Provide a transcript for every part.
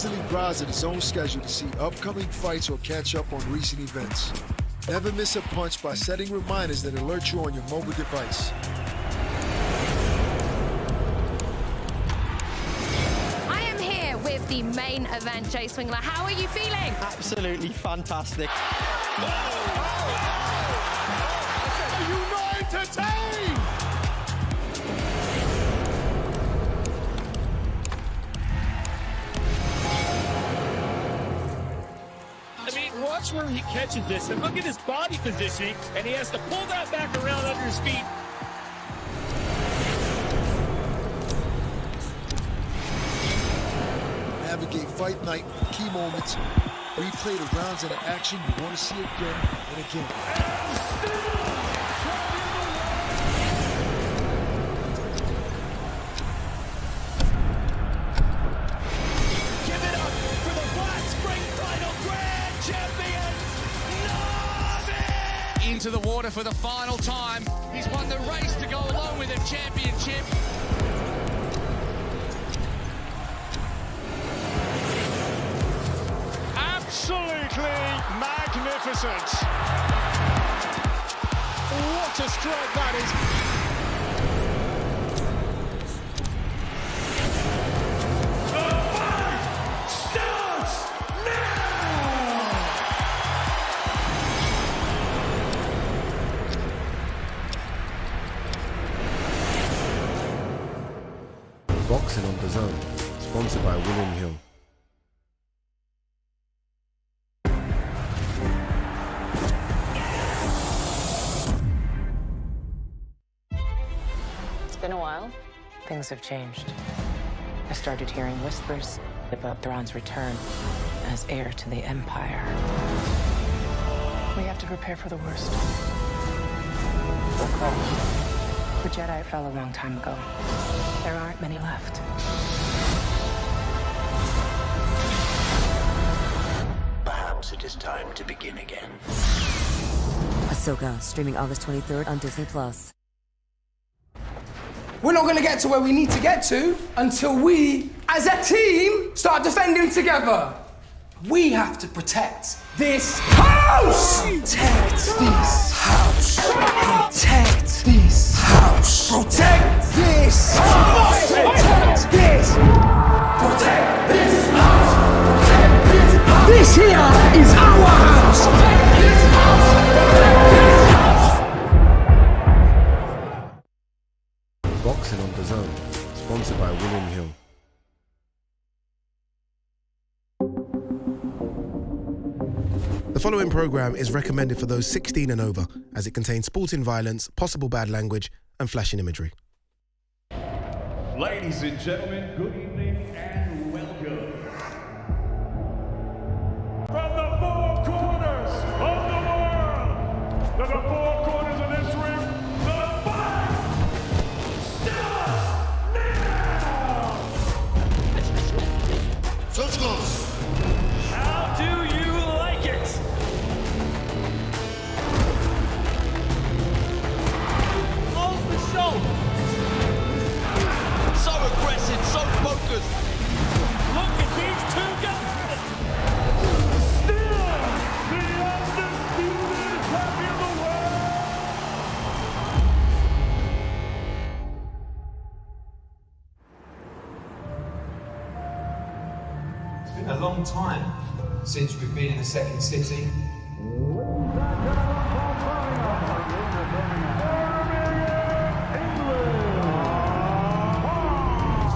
constantly browsing his own schedule to see upcoming fights or catch up on recent events. Never miss a punch by setting reminders that alert you on your mobile device. I am here with the main event, Jay Swingler. How are you feeling? Absolutely fantastic. Are you not entertained? I mean, watch where he catches this, and look at his body positioning, and he has to pull that back around under his feet. Navigate fight night with key moments. Replay the rounds of the action you want to see again and again. Into the water for the final time. He's won the race to go along with the championship. Absolutely magnificent. What a stroke that is. Boxing on DAZN, sponsored by William Hill. It's been a while. Things have changed. I started hearing whispers about Thrawn's return as heir to the Empire. We have to prepare for the worst. The Jedi fell a long time ago. There aren't many left. Perhaps it is time to begin again. Ahsoka, streaming August 23rd on Disney+. We're not going to get to where we need to get to until we, as a team, start defending together. We have to protect this house! Protect this house! Protect this house! Protect this house! Protect this! Protect this house! Protect this house! This here is our house! Protect this house! Protect this house! Boxing on DAZN, sponsored by William Hill. The following program is recommended for those 16 and over, as it contains sporting violence, possible bad language, and flashing imagery. Ladies and gentlemen, good evening and welcome. From the four corners of the world, to the four corners of this ring, the fight starts now! So close. How do you like it? Off the shoulder. So aggressive, so focused. Look at these two guys. Still the undisputed champion of the world. It's been a long time since we've been in the second city.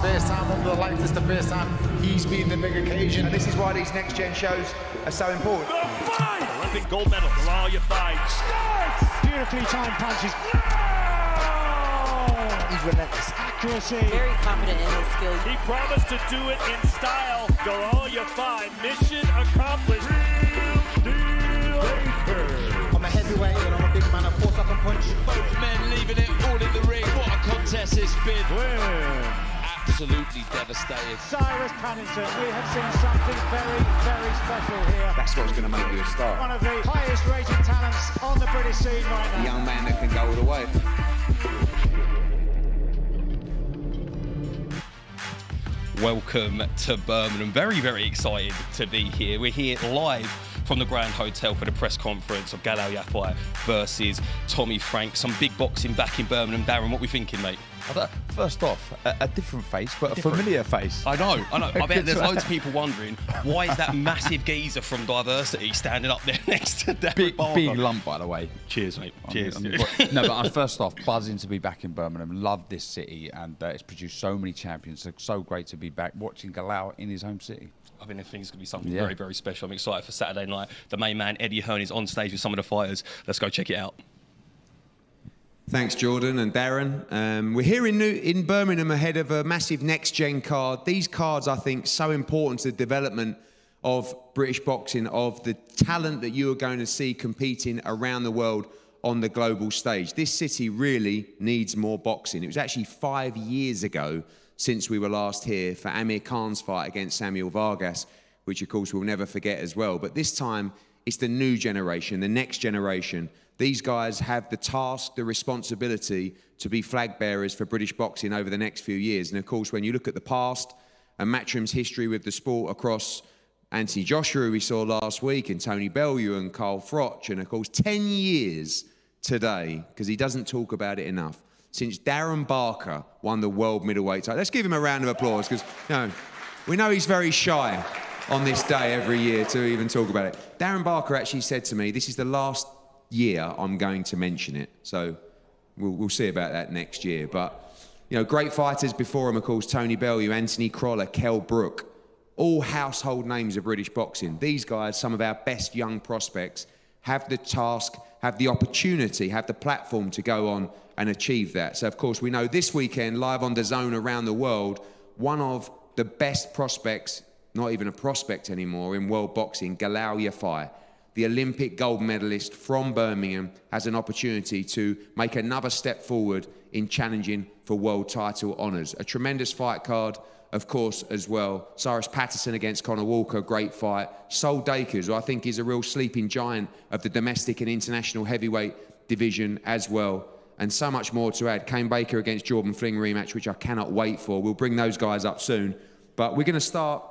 First time under the lights, it's the first time he's been the big occasion. And this is why these next gen shows are so important. The fight! Olympic gold medal, Galal Yafai starts! Beautifully timed punches. He's relentless. Accuracy. Very confident in his skills. He promised to do it in style. Galal Yafai, mission accomplished. I'm a heavyweight and I'm a big man. Of course I can punch. Both men leaving it all in the ring. What a contest it's been. Absolutely devastating. Cyrus Pennington, we have seen something very, very special here. That's what's going to make you a star. One of the highest rated talents on the British scene right now. A young man that can go all the way. welcome to Birmingham. Very, very excited to be here. We're here live from the Grand Hotel for the press conference of Galal Yafai versus Tommy Frank. Some big boxing back in Birmingham. Darren, what are we thinking, mate? First off, a different face, but a familiar face. I know. I bet there's loads of people wondering, why is that massive geezer from Diversity standing up there next to Darren Barker? Big lump, by the way. Cheers, mate. Cheers. No, but I'm first off buzzing to be back in Birmingham. Love this city, and it's produced so many champions. It's so great to be back watching Galal in his home city. I think it's going to be something very, very special. I'm excited for Saturday night. The main man, Eddie Hearn, is on stage with some of the fighters. Let's go check it out. Thanks, Jordan and Darren. We're here in Birmingham ahead of a massive next-gen card. These cards, I think, so important to the development of British boxing, of the talent that you are going to see competing around the world on the global stage. This city really needs more boxing. It was actually 5 years ago since we were last here for Amir Khan's fight against Samuel Vargas, which, of course, we'll never forget as well. But this time, it's the new generation, the next generation. These guys have the task, the responsibility to be flag bearers for British boxing over the next few years. And of course, when you look at the past and Matchroom's history with the sport across Anthony Joshua, who we saw last week, and Tony Bellew and Carl Froch, and of course 10 years today, because he doesn't talk about it enough, since Darren Barker won the world middleweight title. Let's give him a round of applause, because we know he's very shy on this day every year to even talk about it. Darren Barker actually said to me, this is the last year I'm going to mention it, so we'll see about that next year. But great fighters before him, of course, Tony Bellew, Anthony Crolla, Kell Brook, all household names of British boxing. These guys, some of our best young prospects, have the task, have the opportunity, have the platform to go on and achieve that. So of course we know this weekend, live on DAZN around the world, one of the best prospects, not even a prospect anymore, in world boxing, Galal Yafai, the Olympic gold medalist from Birmingham, has an opportunity to make another step forward in challenging for world title honours. A tremendous fight card, of course, as well. Cyrus Patterson against Conor Walker, great fight. Sol Dakers, who I think is a real sleeping giant of the domestic and international heavyweight division as well. And so much more to add. Kane Baker against Jordan Fling rematch, which I cannot wait for. We'll bring those guys up soon. But we're going to start,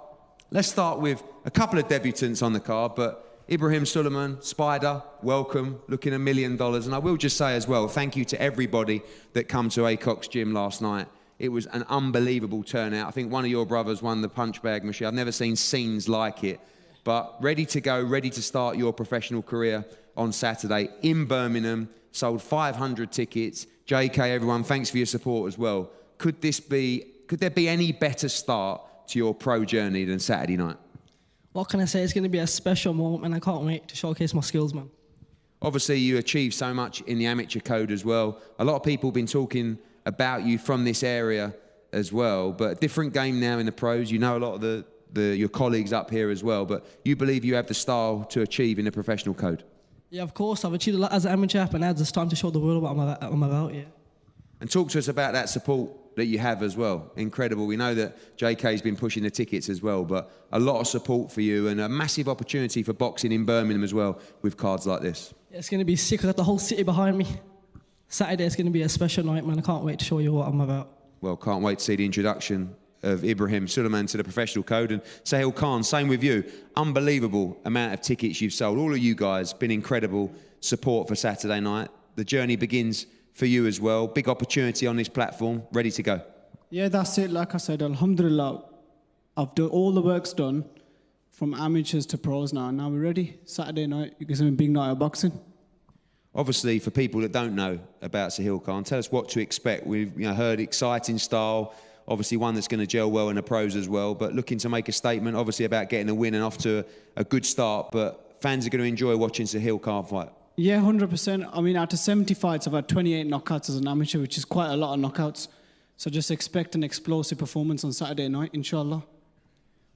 let's start with a couple of debutants on the card, but Ibrahim Suleiman, Spider, welcome, looking $1 million. And I will just say as well, thank you to everybody that come to Acock's gym last night. It was an unbelievable turnout. I think one of your brothers won the punch bag machine. I've never seen scenes like it. But ready to go, ready to start your professional career on Saturday in Birmingham. Sold 500 tickets. JK, everyone, thanks for your support as well. Could there be any better start to your pro journey than Saturday night? What can I say? It's going to be a special moment, and I can't wait to showcase my skills, man. Obviously, you achieved so much in the amateur code as well. A lot of people have been talking about you from this area as well, but a different game now in the pros. You know a lot of your colleagues up here as well, but you believe you have the style to achieve in the professional code? Yeah, of course. I've achieved a lot as an amateur, and now it's time to show the world what I'm about, yeah. And talk to us about that support that you have as well. Incredible. We know that JK's been pushing the tickets as well, but a lot of support for you and a massive opportunity for boxing in Birmingham as well with cards like this. Yeah, it's going to be sick. I've got the whole city behind me. Saturday is going to be a special night, man. I can't wait to show you what I'm about. Well, can't wait to see the introduction of Ibrahim Suleiman to the professional code. And Sahil Khan, same with you. Unbelievable amount of tickets you've sold. All of you guys, been incredible support for Saturday night. The journey begins for you as well. Big opportunity on this platform, ready to go. Yeah, that's it. Like I said, alhamdulillah, I've done all the work's done from amateurs to pros now. Now we're ready. Saturday night, it's a big night of boxing. Obviously, for people that don't know about Sahil Khan, tell us what to expect. We've heard exciting style, obviously one that's going to gel well in the pros as well, but looking to make a statement, obviously about getting a win and off to a good start, but fans are going to enjoy watching Sahil Khan fight. Yeah, 100%. I mean, out of 70 fights, I've had 28 knockouts as an amateur, which is quite a lot of knockouts. So just expect an explosive performance on Saturday night, inshallah.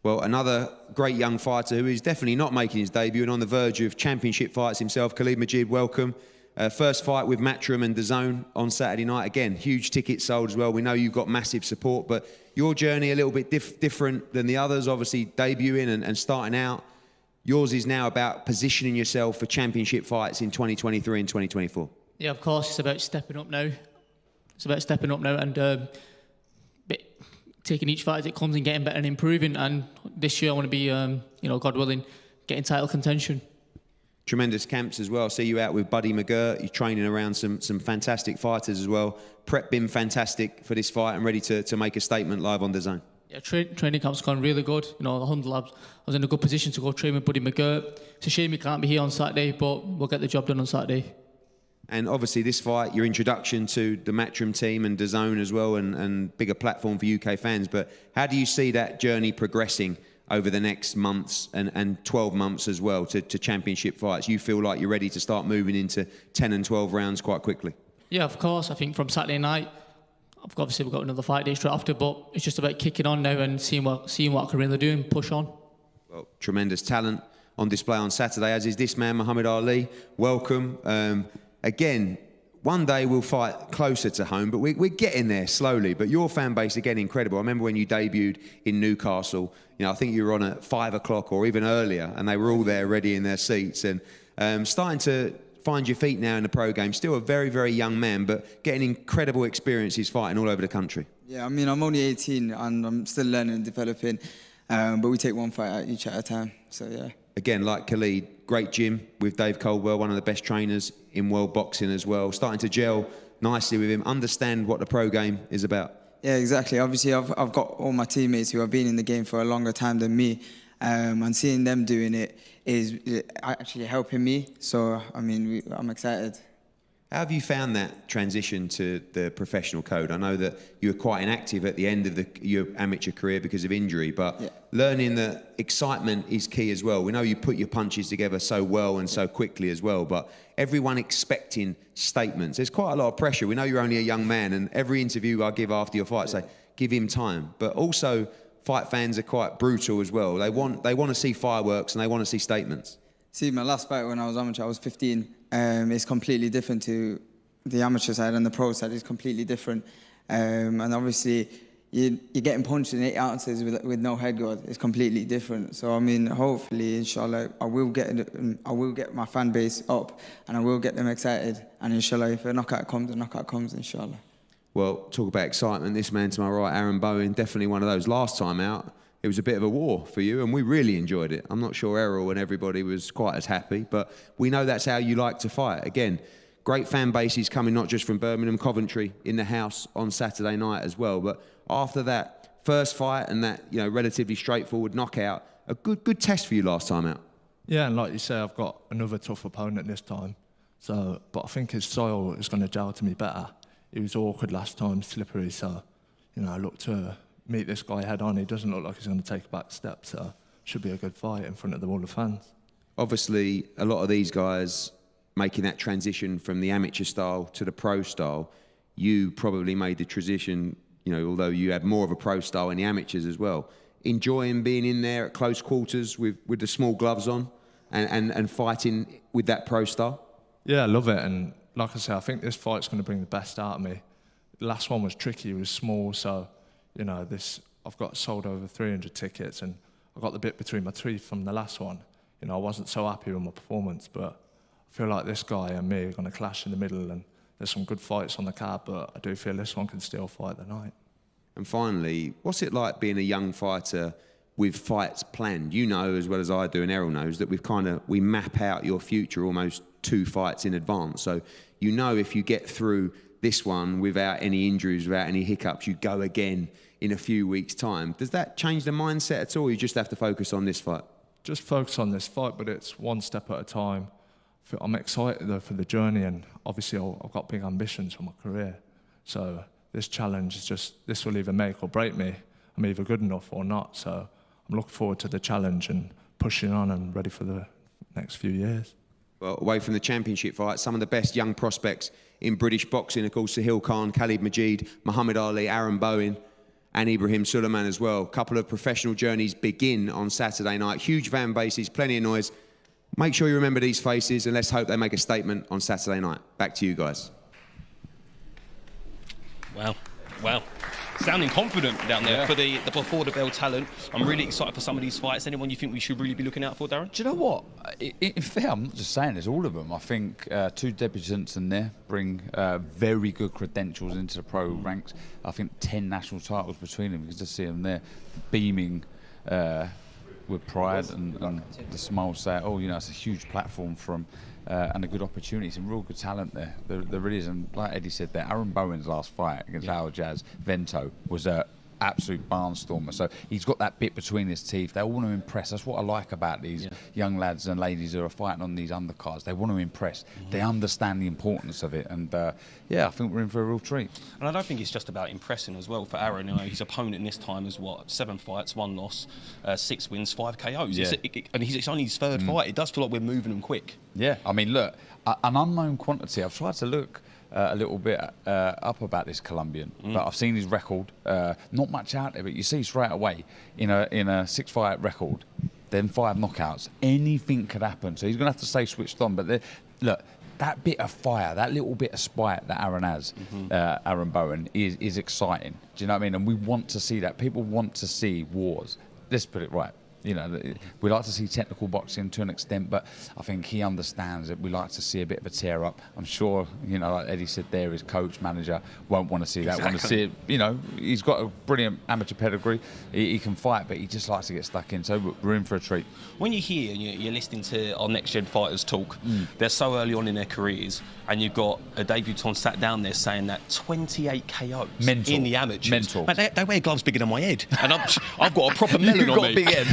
Well, another great young fighter who is definitely not making his debut and on the verge of championship fights himself, Khalid Majid, welcome. First fight with Matchroom and DAZN on Saturday night. Again, huge tickets sold as well. We know you've got massive support, but your journey a little bit different than the others, obviously debuting and starting out. Yours is now about positioning yourself for championship fights in 2023 and 2024. Yeah, of course, it's about stepping up now. It's about stepping up now and taking each fight as it comes and getting better and improving. And this year I want to be, God willing, getting title contention. Tremendous camps as well. See you out with Buddy McGirt. You're training around some fantastic fighters as well. Prep been fantastic for this fight and ready to make a statement live on DAZN. Yeah, training camp's gone really good. The 100 labs, I was in a good position to go train with Buddy McGirt. It's a shame he can't be here on Saturday, but we'll get the job done on Saturday. And obviously this fight, your introduction to the Matchroom team and DAZN as well, and bigger platform for UK fans. But how do you see that journey progressing over the next months and 12 months as well to championship fights? You feel like you're ready to start moving into 10 and 12 rounds quite quickly? Yeah, of course. I think from Saturday night, obviously we've got another fight day straight after, but it's just about kicking on now and seeing what I can really do and push on. Well, tremendous talent on display on Saturday, as is this man, Muhammad Ali. Welcome. Again, one day we'll fight closer to home, but we're getting there slowly. But your fan base, again, incredible. I remember when you debuted in Newcastle, I think you were on at 5 o'clock or even earlier, and they were all there ready in their seats. And starting to find your feet now in the pro game. Still a very, very young man, but getting incredible experiences fighting all over the country. Yeah, I mean, I'm only 18 and I'm still learning and developing, but we take one fight each at a time, so yeah. Again, like Khalid, great gym with Dave Coldwell, one of the best trainers in world boxing as well. Starting to gel nicely with him, understand what the pro game is about. Yeah, exactly. Obviously, I've got all my teammates who have been in the game for a longer time than me, and seeing them doing it is actually helping me. So, I mean, I'm excited. How have you found that transition to the professional code? I know that you were quite inactive at the end of your amateur career because of injury, but learning that excitement is key as well. We know you put your punches together so well and so quickly as well, but everyone expecting statements. There's quite a lot of pressure. We know you're only a young man, and every interview I give after your fight say, give him time. But also, fight fans are quite brutal as well. They want to see fireworks and they want to see statements. See, my last fight when I was amateur, I was 15. It's completely different to the amateur side, and the pro side is completely different. And obviously, you're getting punched in 8 ounces with no head guard. It's completely different. So I mean, hopefully, inshallah, I will get my fan base up, and I will get them excited. And inshallah, if a knockout comes, inshallah. Well, talk about excitement. This man to my right, Aaron Bowen, definitely one of those. Last time out, it was a bit of a war for you, and we really enjoyed it. I'm not sure Errol and everybody was quite as happy, but we know that's how you like to fight. Again, great fan bases coming not just from Birmingham, Coventry, in the house on Saturday night as well. But after that first fight and that relatively straightforward knockout, a good test for you last time out. Yeah, and like you say, I've got another tough opponent this time. But I think his style is going to gel to me better. He was awkward last time, slippery, so I look to meet this guy head on. He doesn't look like he's going to take a back step, so should be a good fight in front of all the fans. Obviously, a lot of these guys making that transition from the amateur style to the pro style, you probably made the transition, although you had more of a pro style in the amateurs as well. Enjoying being in there at close quarters with the small gloves on and fighting with that pro style? Yeah, I love it, and like I say, I think this fight's going to bring the best out of me. The last one was tricky, it was small, so I've got sold over 300 tickets, and I got the bit between my teeth from the last one. I wasn't so happy with my performance, but I feel like this guy and me are going to clash in the middle, and there's some good fights on the card, but I do feel this one can still fight the night. And finally, what's it like being a young fighter with fights planned? You know as well as I do, and Errol knows, that we map out your future almost 2 fights in advance. So if you get through this one without any injuries, without any hiccups, you go again in a few weeks' time. Does that change the mindset at all, or you just have to focus on this fight? Just focus on this fight, but it's one step at a time. I'm excited though for the journey, and obviously I've got big ambitions for my career. So this challenge is this will either make or break me. I'm either good enough or not. So I'm looking forward to the challenge and pushing on and ready for the next few years. Well, away from the championship fight, some of the best young prospects in British boxing, of course, Sahil Khan, Khalid Majid, Muhammad Ali, Aaron Bowen, and Ibrahim Suleiman as well. A couple of professional journeys begin on Saturday night. Huge fan bases, plenty of noise. Make sure you remember these faces, and let's hope they make a statement on Saturday night. Back to you guys. Wow. sounding confident down there for the before the bell talent. I'm really excited for some of these fights. Anyone you think we should really be looking out for, Darren? Do you know what? In fair, I'm not just saying this, all of them. I think 2 debutants in there bring very good credentials into the pro ranks. I think 10 national titles between them. You can just see them there beaming with pride and the smile say, oh, you know, it's a huge platform from and a good opportunity. Some real good talent there. There really is. And like Eddie said there, Aaron Bowen's last fight against Al Jazz Vento was a absolute barnstormer. So he's got that bit between his teeth. They all want to impress. That's what I like about these young lads and ladies who are fighting on these undercards. They want to impress. They understand the importance of it. And yeah, I think we're in for a real treat. And I don't think it's just about impressing as well for Aaron. You know, his opponent this time is what, 7 fights, 1 loss, 6 wins, 5 KOs. Yeah. And it's only his 3rd fight. It does feel like we're moving him quick. Yeah, I mean, look, an unknown quantity. I've tried to look a little bit up about this Colombian, but I've seen his record. Not much out there, but you see straight away in a 6-fight record, then 5 knockouts. Anything could happen. So he's going to have to stay switched on. But look, that bit of fire, that little bit of spite that Aaron has, Aaron Bowen, is exciting. Do you know what I mean? And we want to see that. People want to see wars. Let's put it right. You know, we like to see technical boxing to an extent, but I think he understands that we like to see a bit of a tear up. I'm sure, you know, like Eddie said there, his coach, manager won't want to see that. Want to see it. You know, he's got a brilliant amateur pedigree. He can fight, but he just likes to get stuck in. So we're in for a treat. When you're here and you're listening to our next gen fighters talk, they're so early on in their careers, and you've got a debutant sat down there saying that 28 KOs in the amateurs. Mental. Mate, they wear gloves bigger than my head, and I've got a proper melon on me. You've got a big head.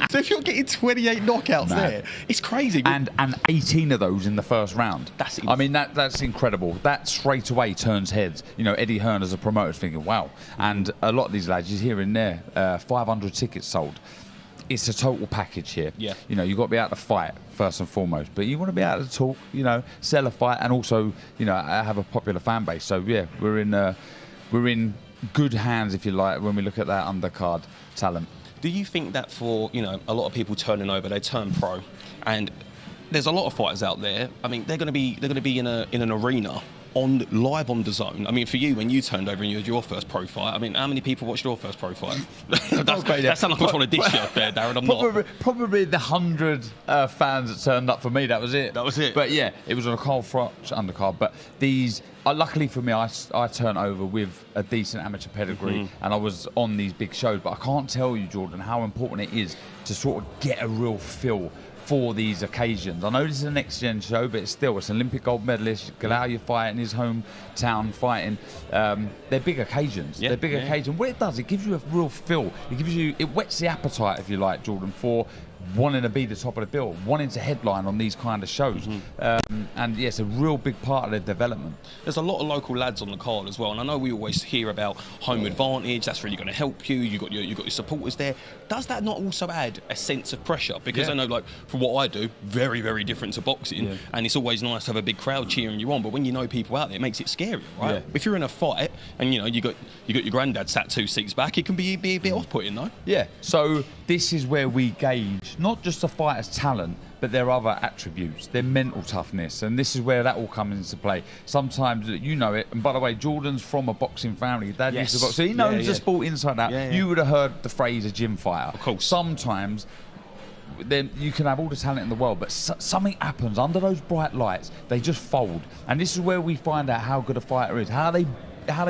So if you're getting 28 knockouts there, it's crazy. And 18 of those in the first round. I mean, that's incredible. That straight away turns heads. You know, Eddie Hearn as a promoter is thinking, wow. And a lot of these lads, you hear in there, 500 tickets sold. It's a total package here. Yeah. You know, you've got to be able to fight first and foremost, but you want to be able to talk, you know, sell a fight, and also, you know, have a popular fan base. So yeah, we're in good hands, if you like, when we look at that undercard talent. Do you think that for, you know, a lot of people turning over, they turn pro, and there's a lot of fighters out there. I mean, they're going to be in an arena live on DAZN. I mean, for you, when you turned over and you had your first pro fight, I mean, how many people watched your first pro fight? That sounds like I'm trying to dish you up there, Darren. Probably the 100 fans that turned up for me. That was it. That was it. But yeah, it was on a Carl Froch undercard. But these, luckily for me, I turned over with a decent amateur pedigree, and I was on these big shows. But I can't tell you, Jordan, how important it is to sort of get a real feel for these occasions. I know this is a next-gen show, but it's an Olympic gold medalist, Galal Yafai in his hometown fighting. They're big occasions. They're big occasions. What it does, it gives you a real feel. It whets the appetite, if you like, Jordan, for wanting to be the top of the bill, wanting to headline on these kind of shows. And yes, a real big part of their development. There's a lot of local lads on the card as well, and I know we always hear about home advantage, that's really going to help you, you've got your supporters there. Does that not also add a sense of pressure? Because I know, like, for what I do, very, very different to boxing, and it's always nice to have a big crowd cheering you on, but when you know people out there, it makes it scary, right? If you're in a fight and, you know, you got your granddad sat 2 seats back, it can be a bit off-putting, though. Yeah, so this is where we gauge not just a fighter's talent, but their other attributes, their mental toughness, and this is where that all comes into play. Sometimes, you know it, and by the way, Jordan's from a boxing family. Dad used to box, so he knows the sport inside out. You would have heard the phrase a gym fighter. Of course. Sometimes, then you can have all the talent in the world, but something happens under those bright lights, they just fold. And this is where we find out how good a fighter is, how they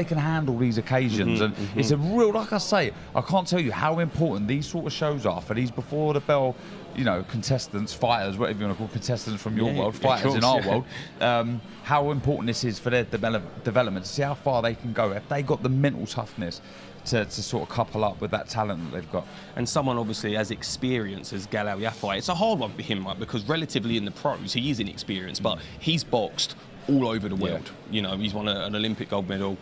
can handle these occasions. And it's a real, like I say, I can't tell you how important these sort of shows are for these before the bell, you know, contestants, fighters, whatever you want to call contestants from your world, fighters in our world, how important this is for their development, to see how far they can go if they got the mental toughness to sort of couple up with that talent that they've got. And someone obviously as experienced as Galal Yafai, it's a hard one for him, right? Because relatively in the pros, he is inexperienced, but he's boxed all over the world. You know, he's won an Olympic gold medal.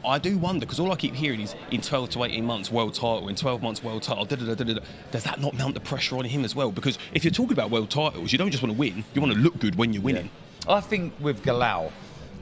I do wonder, because all I keep hearing is in 12 to 18 months world title, in 12 months world title, does that not mount the pressure on him as well? Because if you're talking about world titles, you don't just want to win, you want to look good when you're winning. I think with Galal,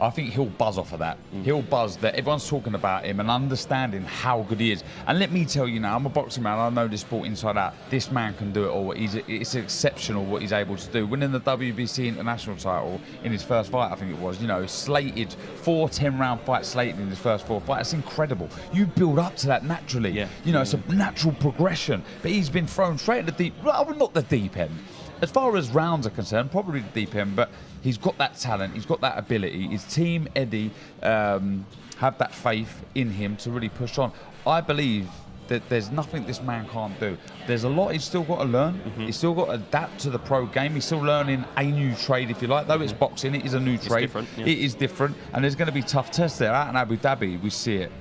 I think he'll buzz off of that. He'll buzz that everyone's talking about him and understanding how good he is. And let me tell you now, I'm a boxing man, I know this sport inside out. This man can do it all. It's exceptional what he's able to do. Winning the WBC international title in his first fight, I think it was, you know, slated, 4 10-round fights slated in his first 4 fights. That's incredible. You build up to that naturally. Yeah. You know, it's a natural progression. But he's been thrown straight at the deep, well, not the deep end. As far as rounds are concerned, probably the deep end, but he's got that talent, he's got that ability. His team, Eddie, have that faith in him to really push on. I believe that there's nothing this man can't do. There's a lot he's still got to learn. He's still got to adapt to the pro game. He's still learning a new trade, if you like. Though it's boxing, it is a new trade. Different, yeah. It is different, and there's going to be tough tests there. Out in Abu Dhabi, we see it.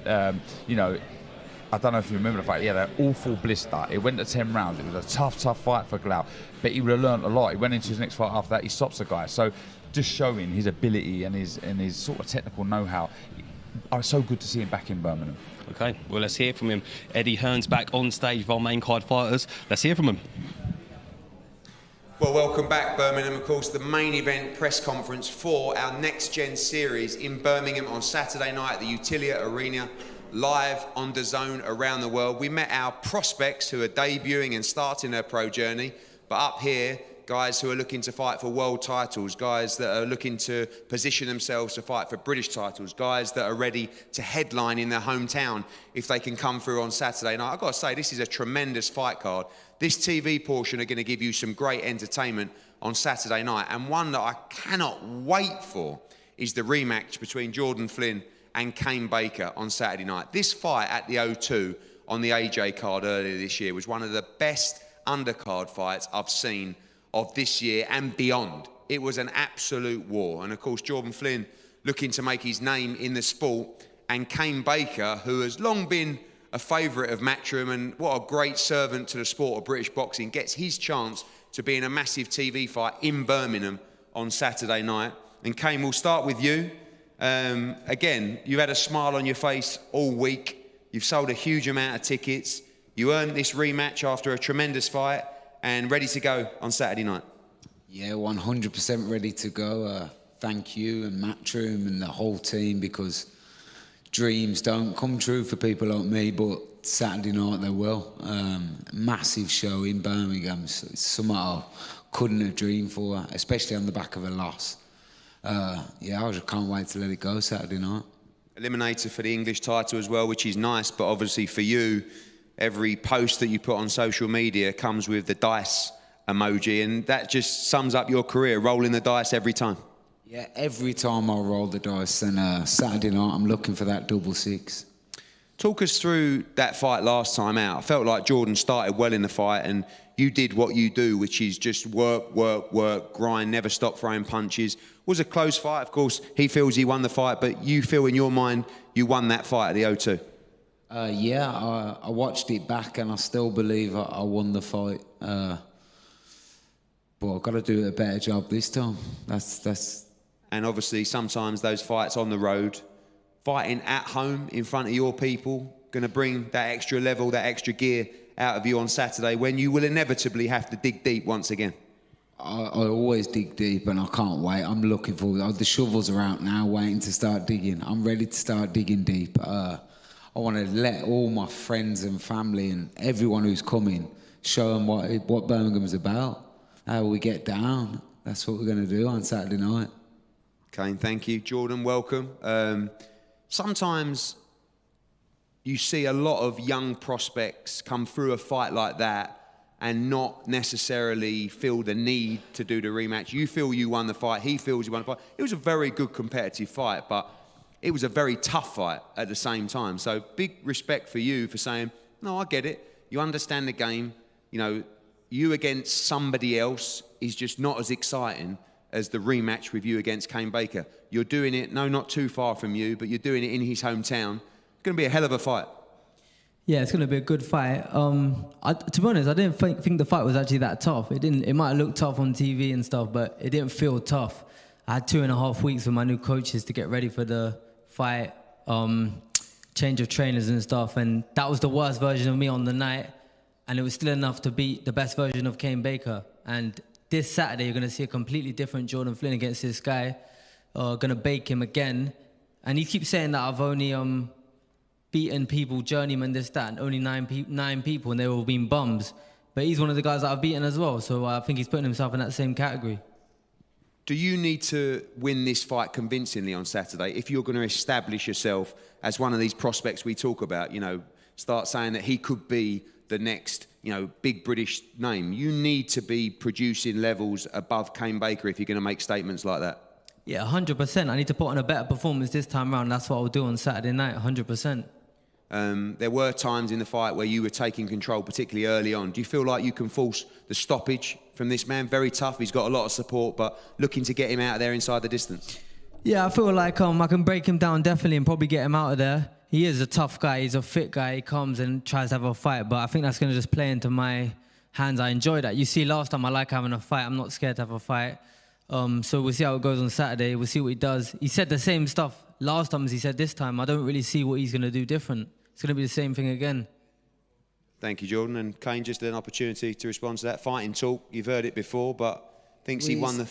You know, I don't know if you remember the fact he had an awful blister. It went to 10 rounds. It was a tough fight for Galal. But he would have learned a lot. He went into his next fight after that. He stops the guy. So just showing his ability and his sort of technical know-how. It's so good to see him back in Birmingham. Okay, well, let's hear from him. Eddie Hearn's back on stage with our main card fighters. Let's hear from him. Well, welcome back, Birmingham. Of course, the main event press conference for our Next Gen series in Birmingham on Saturday night at the Utilia Arena, live on DAZN around the world. We met our prospects who are debuting and starting their pro journey, but up here, guys who are looking to fight for world titles, guys that are looking to position themselves to fight for British titles, guys that are ready to headline in their hometown if they can come through on Saturday night. I've got to say, this is a tremendous fight card. This TV portion are going to give you some great entertainment on Saturday night, and one that I cannot wait for is the rematch between Jordan Flynn and Kane Baker on Saturday night. This fight at the O2 on the AJ card earlier this year was one of the best undercard fights I've seen of this year and beyond. It was an absolute war. And of course, Jordan Flynn looking to make his name in the sport, and Kane Baker, who has long been a favourite of Matchroom and what a great servant to the sport of British boxing, gets his chance to be in a massive TV fight in Birmingham on Saturday night. And Kane, we'll start with you. Again, you've had a smile on your face all week. You've sold a huge amount of tickets. You earned this rematch after a tremendous fight, and ready to go on Saturday night. Yeah, 100% ready to go. Thank you and Matchroom and the whole team, because dreams don't come true for people like me, but Saturday night they will. Massive show in Birmingham. So it's something I couldn't have dreamed for, especially on the back of a loss. Yeah, I just can't wait to let it go Saturday night. Eliminator for the English title as well, which is nice, but obviously for you, every post that you put on social media comes with the dice emoji, and that just sums up your career, rolling the dice every time. Yeah, every time I roll the dice, and Saturday night I'm looking for that 666. Talk us through that fight last time out. I felt like Jordan started well in the fight, and you did what you do, which is just work, grind, never stop throwing punches. It was a close fight, of course. He feels he won the fight, but you feel in your mind you won that fight at the O2. Yeah, I watched it back and I still believe I won the fight. But I've got to do a better job this time. That's. And obviously sometimes those fights on the road, fighting at home in front of your people, going to bring that extra level, that extra gear out of you on Saturday, when you will inevitably have to dig deep once again. I always dig deep, and I can't wait. I'm looking forward. The shovels are out now, waiting to start digging. I'm ready to start digging deep. I want to let all my friends and family and everyone who's coming, show them what Birmingham's about, how we get down. That's what we're going to do on Saturday night. Kane, thank you. Jordan, welcome. Sometimes you see a lot of young prospects come through a fight like that and not necessarily feel the need to do the rematch. You feel you won the fight, he feels you won the fight. It was a very good competitive fight, but it was a very tough fight at the same time. So big respect for you for saying, no, I get it. You understand the game. You know, you against somebody else is just not as exciting as the rematch with you against Kane Baker. You're doing it, no, not too far from you, but you're doing it in his hometown. It's going to be a hell of a fight. Yeah, it's going to be a good fight. To be honest, I didn't think the fight was actually that tough. It might have looked tough on TV and stuff, but it didn't feel tough. I had 2.5 weeks with my new coaches to get ready for the fight, change of trainers and stuff, and that was the worst version of me on the night, and it was still enough to beat the best version of Kane Baker. And this Saturday, you're going to see a completely different Jordan Flynn against this guy. gonna bake him again. And he keeps saying that I've only beaten people, journeyman, this, that, and only nine people, and they've all been bums. But he's one of the guys that I've beaten as well, so I think he's putting himself in that same category. Do you need to win this fight convincingly on Saturday if you're going to establish yourself as one of these prospects we talk about? You know, start saying that he could be the next, you know, big British name. You need to be producing levels above Kane Baker if you're going to make statements like that. Yeah, 100%. I need to put on a better performance this time around. That's what I'll do on Saturday night, 100%. There were times in the fight where you were taking control, particularly early on. Do you feel like you can force the stoppage from this man? Very tough. He's got a lot of support, but looking to get him out of there inside the distance. Yeah, I feel like I can break him down definitely and probably get him out of there. He is a tough guy. He's a fit guy. He comes and tries to have a fight, but I think that's going to just play into my hands. I enjoy that. You see, last time I like having a fight. I'm not scared to have a fight. So we'll see how it goes on Saturday. We'll see what he does. He said the same stuff last time as he said this time. I don't really see what he's going to do different. It's going to be the same thing again. Thank you, Jordan. And Kane, just an opportunity to respond to that. Fighting talk, you've heard it before, but thinks he won the...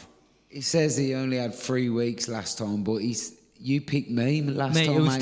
He says he only had 3 weeks last time, but you picked me last time, It was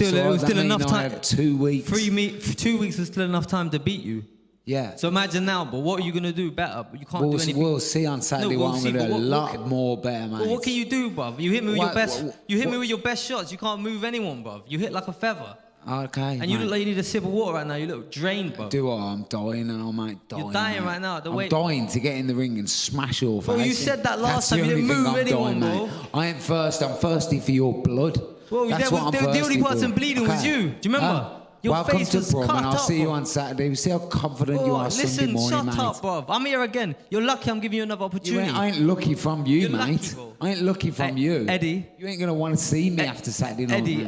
still enough time. I had 2 weeks. 2 weeks was still enough time to beat you. Yeah. So imagine now, but what are you going to do better? You can't do anything. We'll see on Saturday what I'm going to do. A lot more better, man. But what can you do, bruv? You hit me with your best. You hit me with your best shots. You can't move anyone, bruv. You hit like a feather. Okay. And you look like you need a sip of water right now. You look drained, bruv. Do I? I'm dying, and I might die. You're dying right now. I'm dying to get in the ring and smash your face. Well, you said that last time. You didn't move anyone, bro. I ain't first. I'm thirsty for your blood. Well, the only person bleeding was you. Do you remember? Your face was cut up. I'll see you on Saturday. We'll see how confident you are Sunday morning, mate. Listen, shut up, bruv. I'm here again. You're lucky I'm giving you another opportunity. I ain't lucky from you, mate. Lucky, I ain't lucky from you. Eddie. You ain't going to want to see me after Saturday night. Eddie,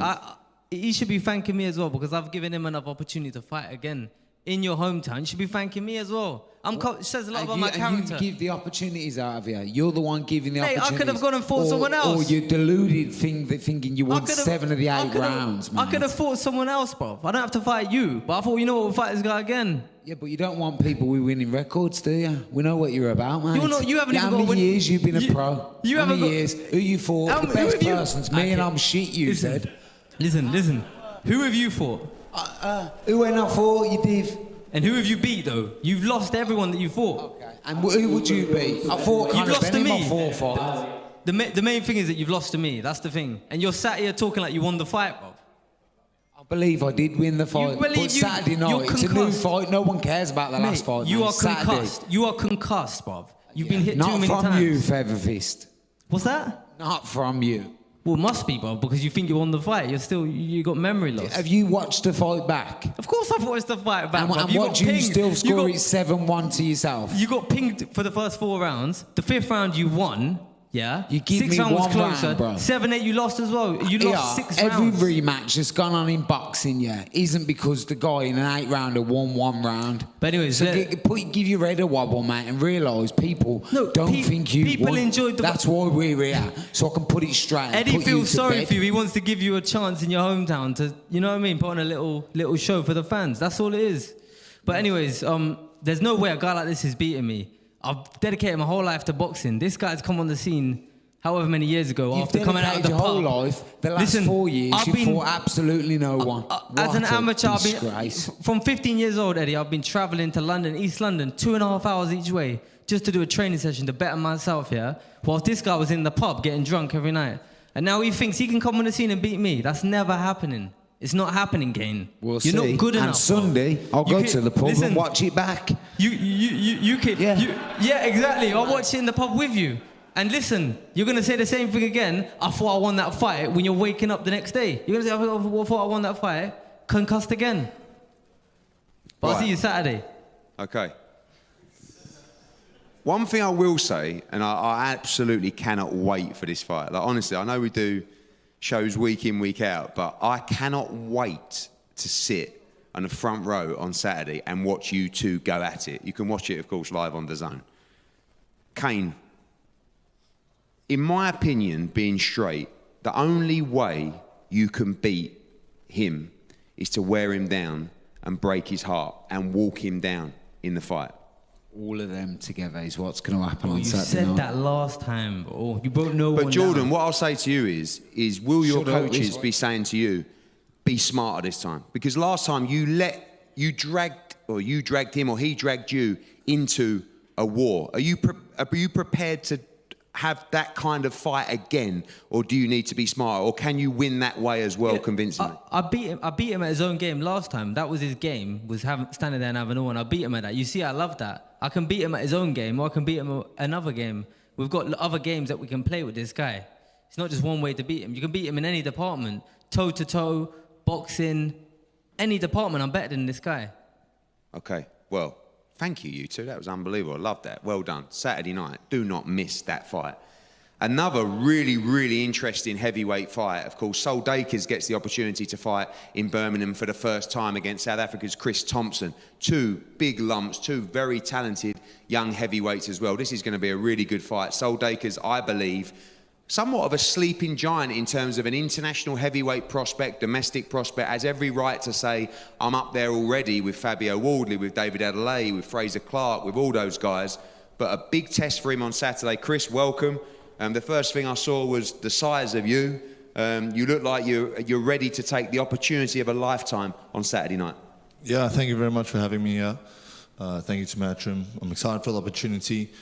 he should be thanking me as well because I've given him another opportunity to fight again in your hometown. You should be thanking me as well. It says a lot about my character. You give the opportunities out of you. You're the one giving the opportunities. I could have gone and fought someone else. Or you deluded thinking you won 7 of the 8 rounds, man. I could have fought someone else, bro. I don't have to fight you. But I thought, you know what, we'll fight this guy again. Yeah, but you don't want people with winning records, do you? We know what you're about, man. You haven't even got... How many years you've been a pro? How many years? Who you fought? The best persons. Me and I'm shit, you said. Listen. Who have you fought? Who ain't I fought? You did. And who have you beat, though? You've lost everyone that you fought. Okay. And who would you beat? I fought You've lost to me. Fights. The main thing is that you've lost to me. That's the thing. And you're sat here talking like you won the fight, bro. I believe I did win the fight. But Saturday night, it's a new fight. No one cares about the last fight. You are concussed. You are concussed, bruv. You've been hit too many times. Not from you, Featherfist. What's that? Not from you. Well, it must be, bro, because you think you won the fight. You got memory loss. Have you watched the fight back? Of course I've watched the fight back, and what do you still score it 7-1 to yourself? You got pinged for the first 4 rounds. The 5th round you won. Yeah. You give 6th me round was 1 closer. round, bro. 7-8 you lost as well. You lost 6 rounds. Every rematch that's gone on in boxing, isn't because the guy in an 8-rounder won 1 round. But anyways, so give your head a wobble, mate, and realise people don't think you people won. Enjoyed the... That's why we're here, so I can put it straight. Eddie feels sorry for you. He wants to give you a chance in your hometown to, you know what I mean, put on a little show for the fans. That's all it is. But anyways, there's no way a guy like this is beating me. I've dedicated my whole life to boxing. This guy's come on the scene however many years ago after coming out of the your whole life, the last 4 years, you fought absolutely no one. As an amateur, from 15 years old, Eddie, I've been travelling to London, East London, 2.5 hours each way, just to do a training session to better myself, whilst this guy was in the pub getting drunk every night. And now he thinks he can come on the scene and beat me. That's never happening. It's not happening, Kane. We'll You're see. Not good enough. And Sunday, I'll go to the pub and watch it back. You can... Yeah, exactly. I'll watch it in the pub with you. And listen, you're going to say the same thing again. I thought I won that fight when you're waking up the next day. You're going to say, I thought I won that fight, concussed again. But I'll see you Saturday. Okay. One thing I will say, and I absolutely cannot wait for this fight. Like, honestly, I know we do shows week in, week out, but I cannot wait to sit on the front row on Saturday and watch you two go at it. You can watch it, of course, live on DAZN. Kane, in my opinion, being straight, the only way you can beat him is to wear him down and break his heart and walk him down in the fight. all of them together is what's going to happen on You Saturday said night. that last time, bro. You both know. But Jordan, what I'll say to you is will your coaches be saying to you, be smarter this time? Because last time you dragged him or he dragged you into a war. Are you prepared to have that kind of fight again, or do you need to be smarter, or can you win that way as well, convincingly? I beat him at his own game last time. That was his game, standing there and having all, and I beat him at that. You see, I love that. I can beat him at his own game, or I can beat him at another game. We've got other games that we can play with this guy. It's not just one way to beat him. You can beat him in any department, toe-to-toe, boxing, any department. I'm better than this guy. Okay, well, thank you two. That was unbelievable. I love that. Well done. Saturday night. Do not miss that fight. Another really, really interesting heavyweight fight. Of course, Sol Dakers gets the opportunity to fight in Birmingham for the first time against South Africa's Chris Thompson. Two big lumps, two very talented young heavyweights as well. This is going to be a really good fight. Sol Dakers, I believe, somewhat of a sleeping giant in terms of an international heavyweight prospect, domestic prospect, has every right to say, I'm up there already with Fabio Wardley, with David Adelaide, with Fraser Clark, with all those guys. But a big test for him on Saturday. Chris, welcome. The first thing I saw was the size of you. You look like you're ready to take the opportunity of a lifetime on Saturday night. Yeah, thank you very much for having me here. Thank you to Matchroom. I'm excited for the opportunity.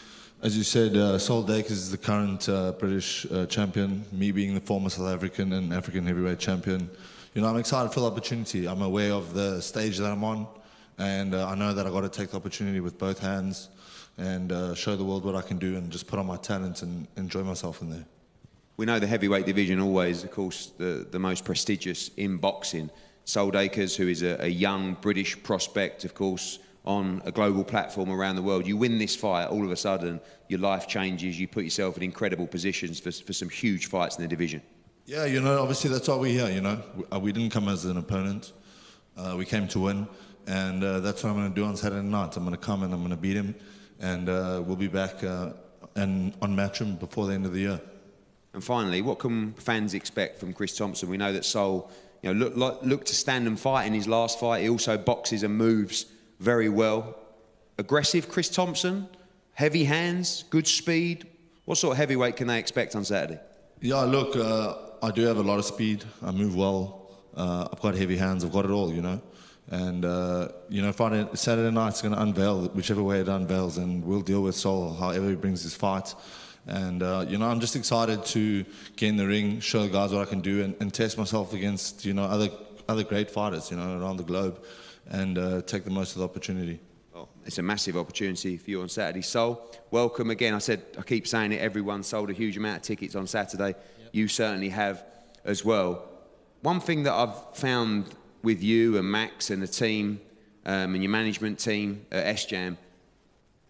As you said, Sol Dakers is the current British champion, me being the former South African and African heavyweight champion. You know, I'm excited for the opportunity. I'm aware of the stage that I'm on, and I know that I've got to take the opportunity with both hands and show the world what I can do and just put on my talent and enjoy myself in there. We know the heavyweight division always, of course, the most prestigious in boxing. Sol Dakers, who is a young British prospect, of course, on a global platform around the world. You win this fight, all of a sudden, your life changes. You put yourself in incredible positions for some huge fights in the division. Yeah, you know, obviously that's why we're here, you know. We didn't come as an opponent. We came to win. And that's what I'm going to do on Saturday night. I'm going to come and I'm going to beat him. And we'll be back and on Matchroom before the end of the year. And finally, what can fans expect from Chris Thompson? We know that Sol, you know, looked to stand and fight in his last fight. He also boxes and moves very well. Aggressive Chris Thompson, heavy hands, good speed. What sort of heavyweight can they expect on Saturday? Yeah, look, I do have a lot of speed. I move well. I've got heavy hands. I've got it all, you know. And, you know, Saturday night's going to unveil whichever way it unveils, and we'll deal with Sol however he brings his fight. And, you know, I'm just excited to get in the ring, show the guys what I can do, and test myself against, you know, other great fighters, you know, around the globe, and take the most of the opportunity. Well, it's a massive opportunity for you on Saturday. Sol, welcome again. I keep saying it, everyone sold a huge amount of tickets on Saturday. Yep. You certainly have as well. One thing that I've found with you and Max and the team and your management team at SJAM,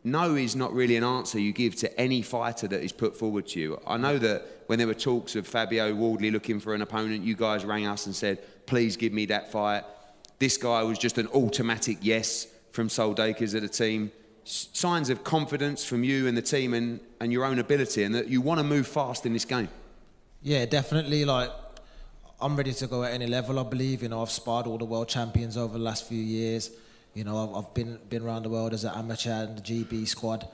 no is not really an answer you give to any fighter that is put forward to you. I know that when there were talks of Fabio Wardley looking for an opponent, you guys rang us and said, please give me that fight. This guy was just an automatic yes from Sol Dakers at the team. Signs of confidence from you and the team and your own ability, and that you want to move fast in this game. Yeah, definitely. Like, I'm ready to go at any level, I believe. You know, I've sparred all the world champions over the last few years. You know, I've been around the world as an amateur in the GB squad.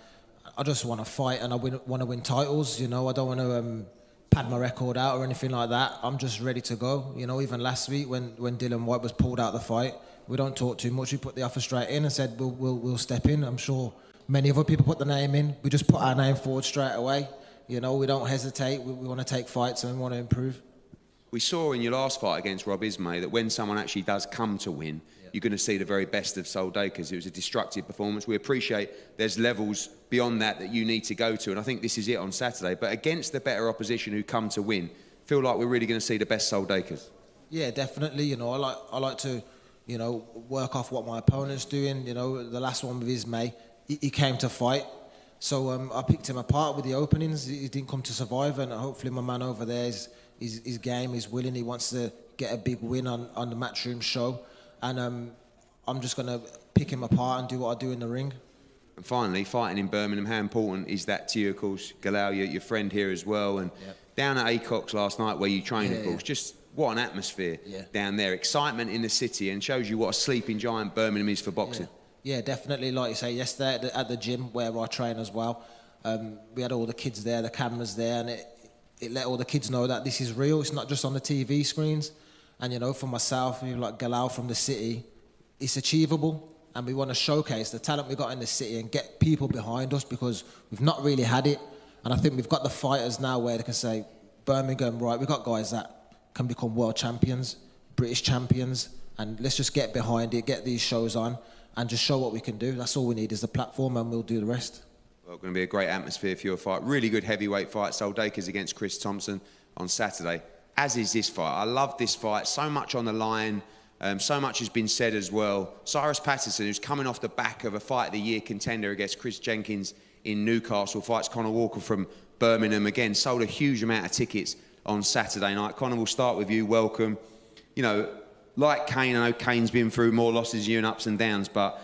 I just want to fight, and I want to win titles. You know, I don't want to pad my record out or anything like that. I'm just ready to go. You know, even last week when Dylan White was pulled out of the fight, we don't talk too much. We put the offer straight in and said we'll step in. I'm sure many other people put the name in. We just put our name forward straight away. You know, we don't hesitate. We want to take fights and we want to improve. We saw in your last fight against Rob Ismay that when someone actually does come to win, you're going to see the very best of Sol Dakers. It was a destructive performance. We appreciate there's levels beyond that you need to go to, and I think this is it on Saturday. But against the better opposition who come to win, feel like we're really going to see the best Sol Dakers. Yeah, definitely. You know, I like to, you know, work off what my opponent's doing. You know, the last one with Ismay, he came to fight. So I picked him apart with the openings. He didn't come to survive, and hopefully my man over there is game, he's willing, he wants to get a big win on the Matchroom show. And I'm just going to pick him apart and do what I do in the ring. And finally, fighting in Birmingham, how important is that to you? Of course, Galal, your friend here as well. And down at Acox last night where you train, of course, just what an atmosphere down there. Excitement in the city, and shows you what a sleeping giant Birmingham is for boxing. Yeah, definitely. Like you say, yesterday at the gym where I train as well, we had all the kids there, the cameras there, and it let all the kids know that this is real. It's not just on the TV screens. And, you know, for myself, like Galal from the city, it's achievable. And we want to showcase the talent we got in the city and get people behind us, because we've not really had it. And I think we've got the fighters now where they can say, Birmingham, right, we've got guys that can become world champions, British champions, and let's just get behind it, get these shows on, and just show what we can do. That's all we need is the platform, and we'll do the rest. Well, going to be a great atmosphere for your fight. Really good heavyweight fight. Soldaker's against Chris Thompson on Saturday, as is this fight. I love this fight. So much on the line. So much has been said as well. Cyrus Patterson, who's coming off the back of a Fight of the Year contender against Chris Jenkins in Newcastle, fights Conor Walker from Birmingham. Again, sold a huge amount of tickets on Saturday night. Conor, we'll start with you. Welcome. You know, like Kane, I know Kane's been through more losses, you, and ups and downs, but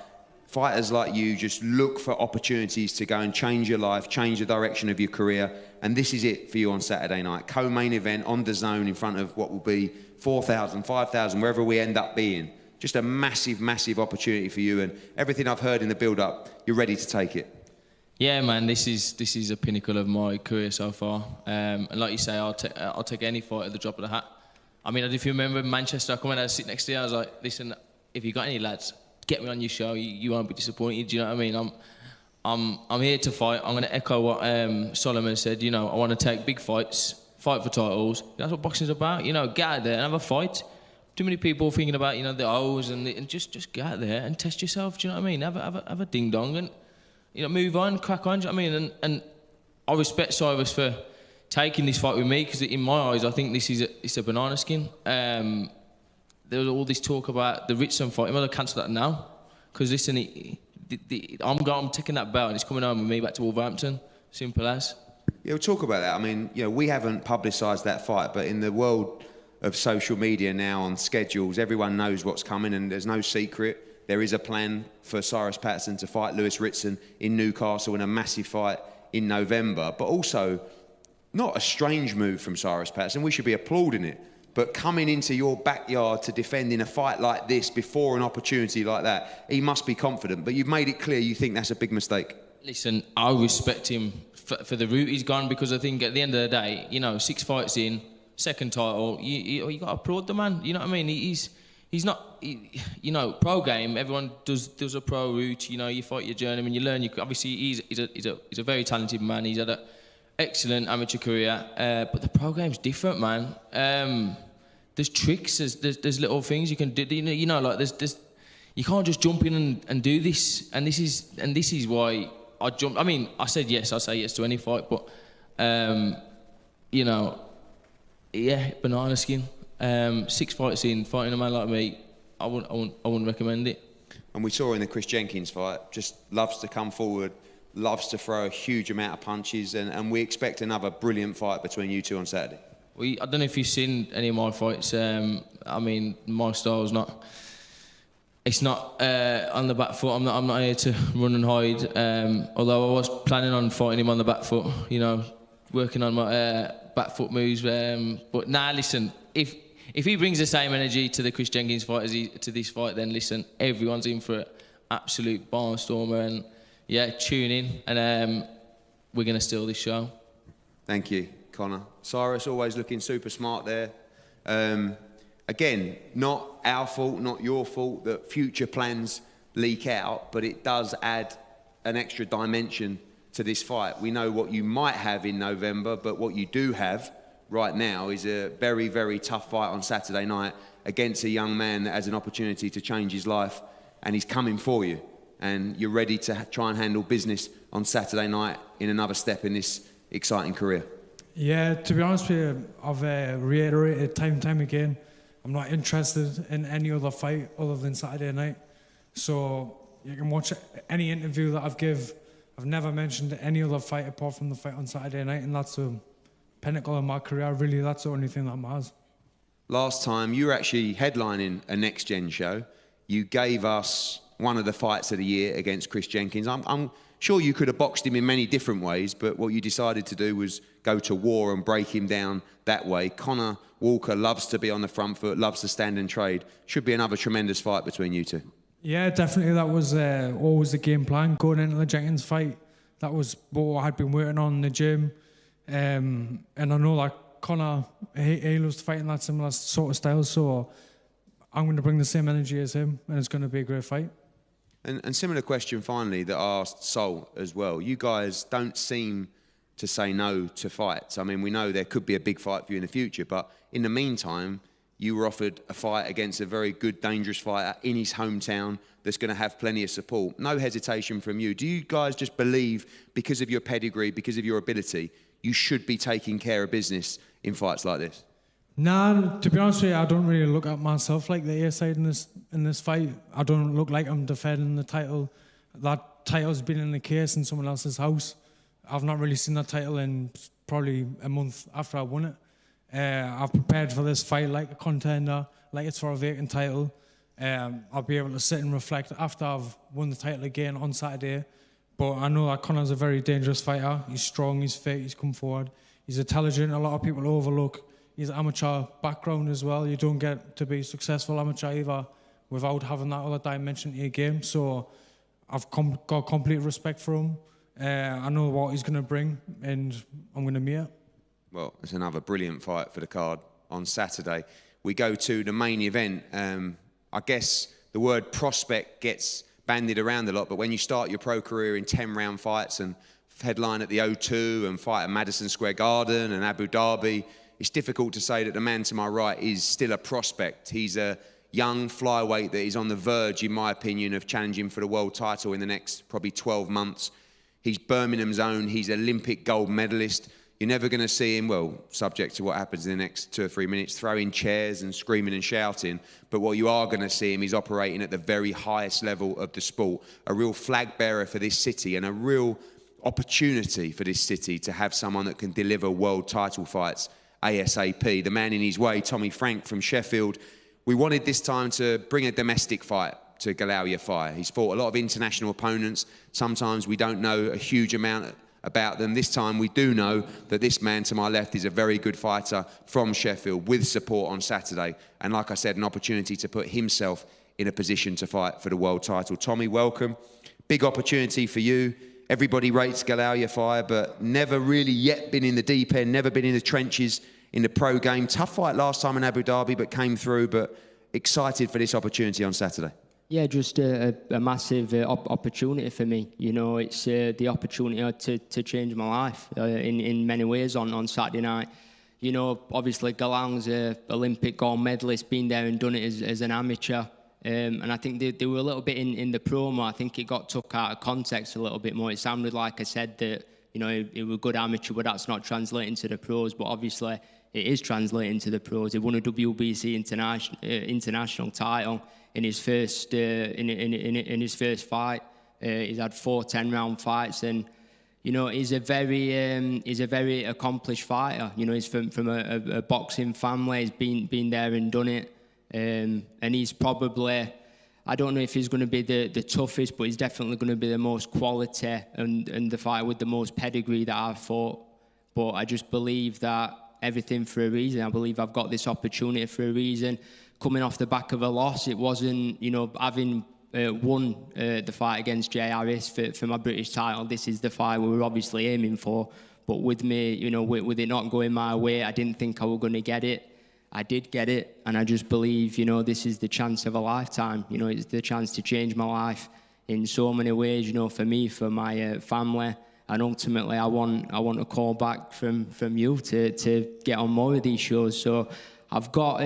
fighters like you just look for opportunities to go and change your life, change the direction of your career, and this is it for you on Saturday night. Co-main event on DAZN in front of what will be 4,000, 5,000, wherever we end up being. Just a massive, massive opportunity for you, and everything I've heard in the build-up, you're ready to take it. Yeah, man, this is a pinnacle of my career so far. And like you say, I'll take any fight at the drop of the hat. I mean, if you remember Manchester, I come in, I sit next to you, I was like, listen, if you got any lads, get me on your show, you won't be disappointed, do you know what I mean? I'm here to fight. I'm going to echo what Solomon said, you know, I want to take big fights, fight for titles. That's what boxing's about, you know, get out there and have a fight. Too many people thinking about, you know, the O's and just get out there and test yourself, do you know what I mean? Have a ding-dong and, you know, move on, crack on, do you know what I mean? And I respect Cyrus for taking this fight with me, because in my eyes, I think this is it's a banana skin. There was all this talk about the Ritson fight. I'm going to cancel that now, because listen, I'm taking that belt and it's coming home with me back to Wolverhampton. Simple as. Yeah, we'll talk about that. I mean, you know, we haven't publicised that fight, but in the world of social media now on schedules, everyone knows what's coming, and there's no secret. There is a plan for Cyrus Patterson to fight Lewis Ritson in Newcastle in a massive fight in November, but also not a strange move from Cyrus Patterson. We should be applauding it. But coming into your backyard to defend in a fight like this before an opportunity like that, he must be confident. But you've made it clear you think that's a big mistake. Listen, I respect him for the route he's gone, because I think at the end of the day, you know, 6 fights in, second title, you got to applaud the man. You know what I mean? He's not, you know, pro game. Everyone does a pro route. You know, you fight your journeyman, you learn. Obviously, he's a very talented man. He's had a excellent amateur career, but the pro game's different, man. There's tricks, there's little things you can do. You know, like there's you can't just jump in and do this. And this is why I jump. I mean, I said yes. I say yes to any fight, but you know, yeah, banana skin. 6 fights in, fighting a man like me, I wouldn't recommend it. And we saw in the Chris Jenkins fight, just loves to come forward, loves to throw a huge amount of punches, and we expect another brilliant fight between you two on Saturday. I don't know if you've seen any of my fights. I mean, my style's not. It's not on the back foot. I'm not here to run and hide. Although I was planning on fighting him on the back foot. You know, working on my back foot moves. But nah, listen. If he brings the same energy to the Chris Jenkins fight as to this fight, then listen, everyone's in for an absolute barnstormer. And yeah, tune in, and we're gonna steal this show. Thank you, Conor. Cyrus always looking super smart there. Again, not our fault, not your fault that future plans leak out, but it does add an extra dimension to this fight. We know what you might have in November, but what you do have right now is a very, very tough fight on Saturday night against a young man that has an opportunity to change his life, and he's coming for you. And you're ready to try and handle business on Saturday night in another step in this exciting career. Yeah, to be honest with you, I've reiterated time and time again, I'm not interested in any other fight other than Saturday night. So you can watch any interview that I've never mentioned any other fight apart from the fight on Saturday night, and that's the pinnacle of my career. Really, that's the only thing that matters. Last time, you were actually headlining a Next Gen show. You gave us one of the fights of the year against Chris Jenkins. I'm sure you could have boxed him in many different ways, but what you decided to do was go to war and break him down that way. Conor Walker loves to be on the front foot, loves to stand and trade. Should be another tremendous fight between you two. Yeah, definitely. That was always the game plan going into the Jenkins fight. That was what I had been working on in the gym. And I know that Conor, he loves fighting that similar sort of style, so I'm going to bring the same energy as him, and it's going to be a great fight. And similar question finally that I asked Sol as well. You guys don't seem to say no to fights. I mean, we know there could be a big fight for you in the future, but in the meantime, you were offered a fight against a very good, dangerous fighter in his hometown that's going to have plenty of support. No hesitation from you. Do you guys just believe, because of your pedigree, because of your ability, you should be taking care of business in fights like this? Nah, to be honest with you, I don't really look at myself like the A side in this fight. I don't look like I'm defending the title. That title's been in the case in someone else's house. I've not really seen that title in probably a month after I won it. I've prepared for this fight like a contender, like it's for a vacant title. I'll be able to sit and reflect after I've won the title again on Saturday. But I know that Conor's a very dangerous fighter. He's strong, he's fit, he's come forward. He's intelligent. A lot of people overlook his amateur background as well. You don't get to be successful amateur either without having that other dimension to your game. So I've got complete respect for him. I know what he's going to bring, and I'm going to meet it. Well, it's another brilliant fight for the card on Saturday. We go to the main event. I guess the word prospect gets bandied around a lot, but when you start your pro career in 10-round fights and headline at the O2 and fight at Madison Square Garden and Abu Dhabi, it's difficult to say that the man to my right is still a prospect. He's a young flyweight that is on the verge, in my opinion, of challenging for the world title in the next probably 12 months. He's Birmingham's own. He's Olympic gold medalist. You're never going to see him, well, subject to what happens in the next 2 or 3 minutes, throwing chairs and screaming and shouting. But what you are going to see him is operating at the very highest level of the sport. A real flag bearer for this city and a real opportunity for this city to have someone that can deliver world title fights ASAP. The man in his way, Tommy Frank from Sheffield. We wanted this time to bring a domestic fight to Galal Yafai. He's fought a lot of international opponents. Sometimes we don't know a huge amount about them. This time we do know that this man to my left is a very good fighter from Sheffield with support on Saturday. And like I said, an opportunity to put himself in a position to fight for the world title. Tommy, welcome. Big opportunity for you. Everybody rates Galal Yafai, but never really yet been in the deep end, never been in the trenches in the pro game. Tough fight last time in Abu Dhabi, but came through. But excited for this opportunity on Saturday. Yeah, just a massive opportunity for me. You know, it's the opportunity to change my life in many ways on Saturday night. You know, obviously Galal's an Olympic gold medalist, been there and done it as an amateur. And I think they were a little bit in the promo. I think it got took out of context a little bit more. It sounded like I said that, you know, it was a good amateur, but that's not translating to the pros. But obviously it is translating to the pros. He won a WBC international title in his first in his first fight. He's had 4 10-round fights, and you know he's a very accomplished fighter. You know, he's from a boxing family. He's been there and done it, and he's probably, I don't know if he's going to be the toughest, but he's definitely going to be the most quality and the fighter with the most pedigree that I've fought. But I just believe that everything for a reason. I believe I've got this opportunity for a reason. Coming off the back of a loss, it wasn't, you know, having won the fight against Jay Harris for my British title. This is the fight we were obviously aiming for. But with me, you know, with it not going my way, I didn't think I was going to get it. I did get it, and I just believe, you know, this is the chance of a lifetime. You know, it's the chance to change my life in so many ways, you know, for me, for my family. And ultimately, I want a call back from you to get on more of these shows. So I've got,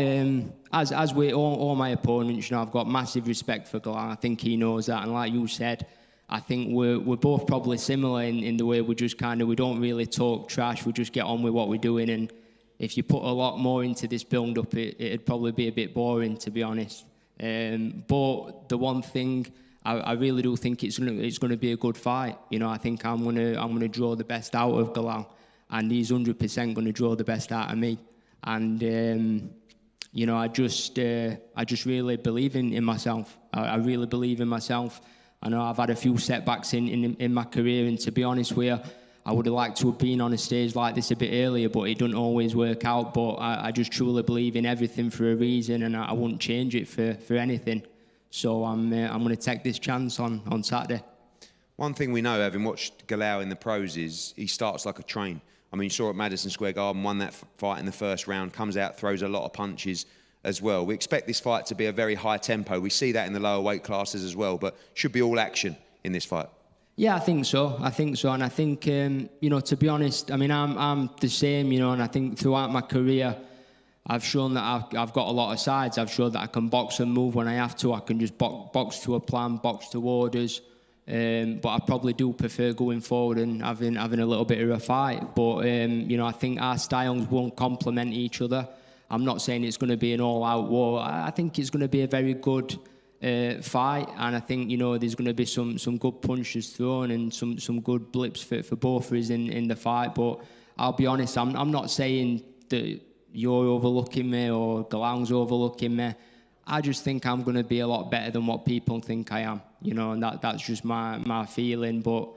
as with all my opponents, you know, I've got massive respect for Galal. I think he knows that. And like you said, I think we're both probably similar in the way we just we don't really talk trash. We just get on with what we're doing. And if you put a lot more into this build-up, it'd probably be a bit boring, to be honest. But the one thing, I really do think it's going to be a good fight. You know, I think I'm gonna draw the best out of Galal, and he's 100% going to draw the best out of me. And you know, I just really believe in myself. I really believe in myself. I know I've had a few setbacks in my career, and to be honest with you, I would have liked to have been on a stage like this a bit earlier, but it doesn't always work out. But I just truly believe in everything for a reason, and I wouldn't change it for anything. So I'm going to take this chance on Saturday. One thing we know, having watched Galal in the pros, is he starts like a train. I mean, you saw at Madison Square Garden, won that fight in the first round, comes out, throws a lot of punches as well. We expect this fight to be a very high tempo. We see that in the lower weight classes as well, but should be all action in this fight. Yeah, I think so. And I think, to be honest, I mean, I'm the same, and I think throughout my career, I've shown that I've got a lot of sides. I've shown that I can box and move when I have to. I can just box to a plan, box to orders. But I probably do prefer going forward and having a little bit of a fight. But, I think our styles won't complement each other. I'm not saying it's going to be an all-out war. I think it's going to be a very good fight. And I think, there's going to be some good punches thrown and some good blips for both of us in the fight. But I'll be honest, I'm not saying that you're overlooking me or Galal's overlooking me. I just think I'm going to be a lot better than what people think I am, and that's just my feeling. But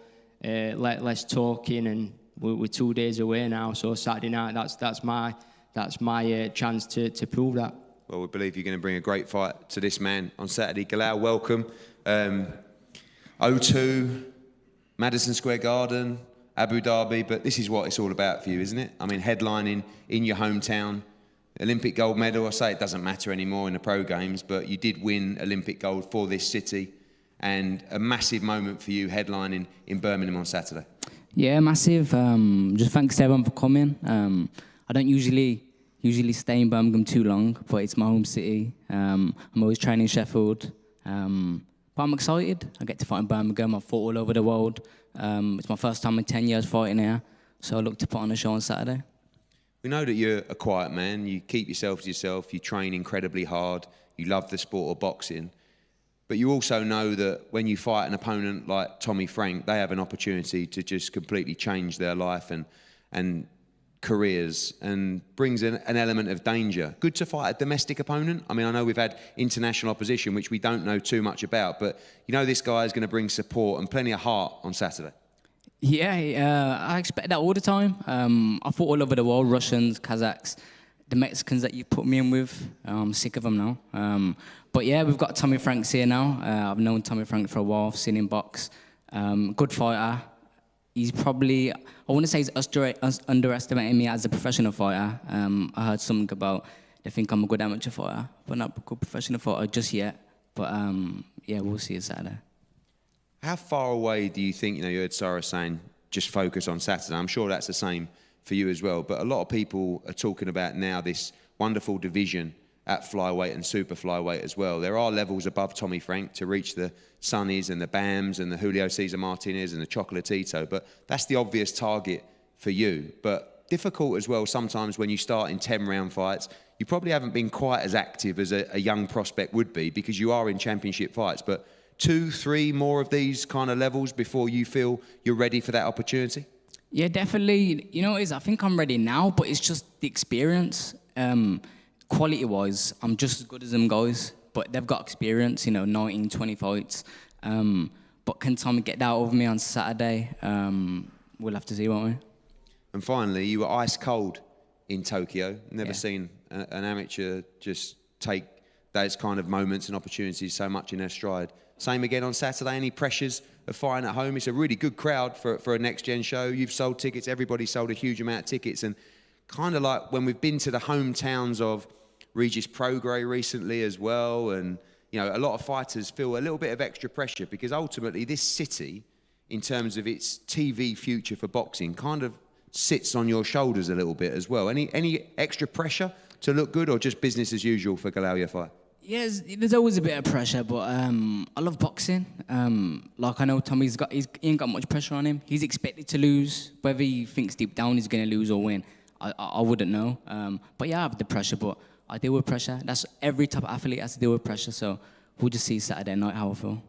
let's talk in, and we're 2 days away now. So Saturday night, that's my chance to prove that. Well, we believe you're going to bring a great fight to this man on Saturday. Galal, welcome. O2, Madison Square Garden, Abu Dhabi, but this is what it's all about for you, isn't it? I mean, headlining in your hometown, Olympic gold medal. I say it doesn't matter anymore in the pro games, but you did win Olympic gold for this city, and a massive moment for you headlining in Birmingham on Saturday. Yeah, massive. Just thanks to everyone for coming. I don't usually stay in Birmingham too long, but it's my home city. I'm always training in Sheffield. But I'm excited. I get to fight in Birmingham. I've fought all over the world. It's my first time in 10 years fighting here, so I look to put on a show on Saturday. We know that you're a quiet man. You keep yourself to yourself. You train incredibly hard. You love the sport of boxing. But you also know that when you fight an opponent like Tommy Frank, they have an opportunity to just completely change their life and careers, and brings an element of danger. Good to fight a domestic opponent. I mean, I know we've had international opposition, which we don't know too much about, but this guy is going to bring support and plenty of heart on Saturday. Yeah, I expect that all the time. I fought all over the world, Russians, Kazakhs, the Mexicans that you put me in with. I'm sick of them now. But yeah, we've got Tommy Franks here now. I've known Tommy Frank for a while. I've seen him box. Good fighter. He's probably, I want to say he's underestimating me as a professional fighter. I heard something about they think I'm a good amateur fighter, but not a good professional fighter just yet. But yeah, we'll see it Saturday. How far away do you think, you heard Sarah saying, just focus on Saturday. I'm sure that's the same for you as well. But a lot of people are talking about now this wonderful division at flyweight and super flyweight as well. There are levels above Tommy Frank to reach the Sonnies and the Bams and the Julio Cesar Martinez and the Chocolatito, but that's the obvious target for you. But difficult as well sometimes when you start in 10-round fights. You probably haven't been quite as active as a young prospect would be because you are in championship fights, but 2, 3 more of these kind of levels before you feel you're ready for that opportunity? Yeah, definitely. I think I'm ready now, but it's just the experience. Quality-wise, I'm just as good as them guys, but they've got experience, 19, 20 fights. But can Tommy get that over me on Saturday? We'll have to see, won't we? And finally, you were ice cold in Tokyo. Never seen an amateur just take those kind of moments and opportunities so much in their stride. Same again on Saturday. Any pressures of fighting at home? It's a really good crowd for a next-gen show. You've sold tickets. Everybody sold a huge amount of tickets. And kind of like when we've been to the hometowns of Regis Prograis recently as well, and a lot of fighters feel a little bit of extra pressure because ultimately this city, in terms of its TV future for boxing, kind of sits on your shoulders a little bit as well. Any extra pressure to look good, or just business as usual for Galal Yafai? Yes, there's always a bit of pressure, but I love boxing. I know Tommy's he ain't got much pressure on him. He's expected to lose. Whether he thinks deep down he's going to lose or win, I wouldn't know. But yeah, I have the pressure, but I deal with pressure. That's every type of athlete has to deal with pressure. So we'll just see Saturday night how I feel.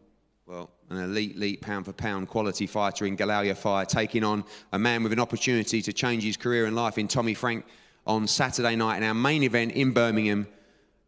Well, an elite pound-for-pound quality fighter in Galal Yafai, taking on a man with an opportunity to change his career and life in Tommy Frank on Saturday night in our main event in Birmingham,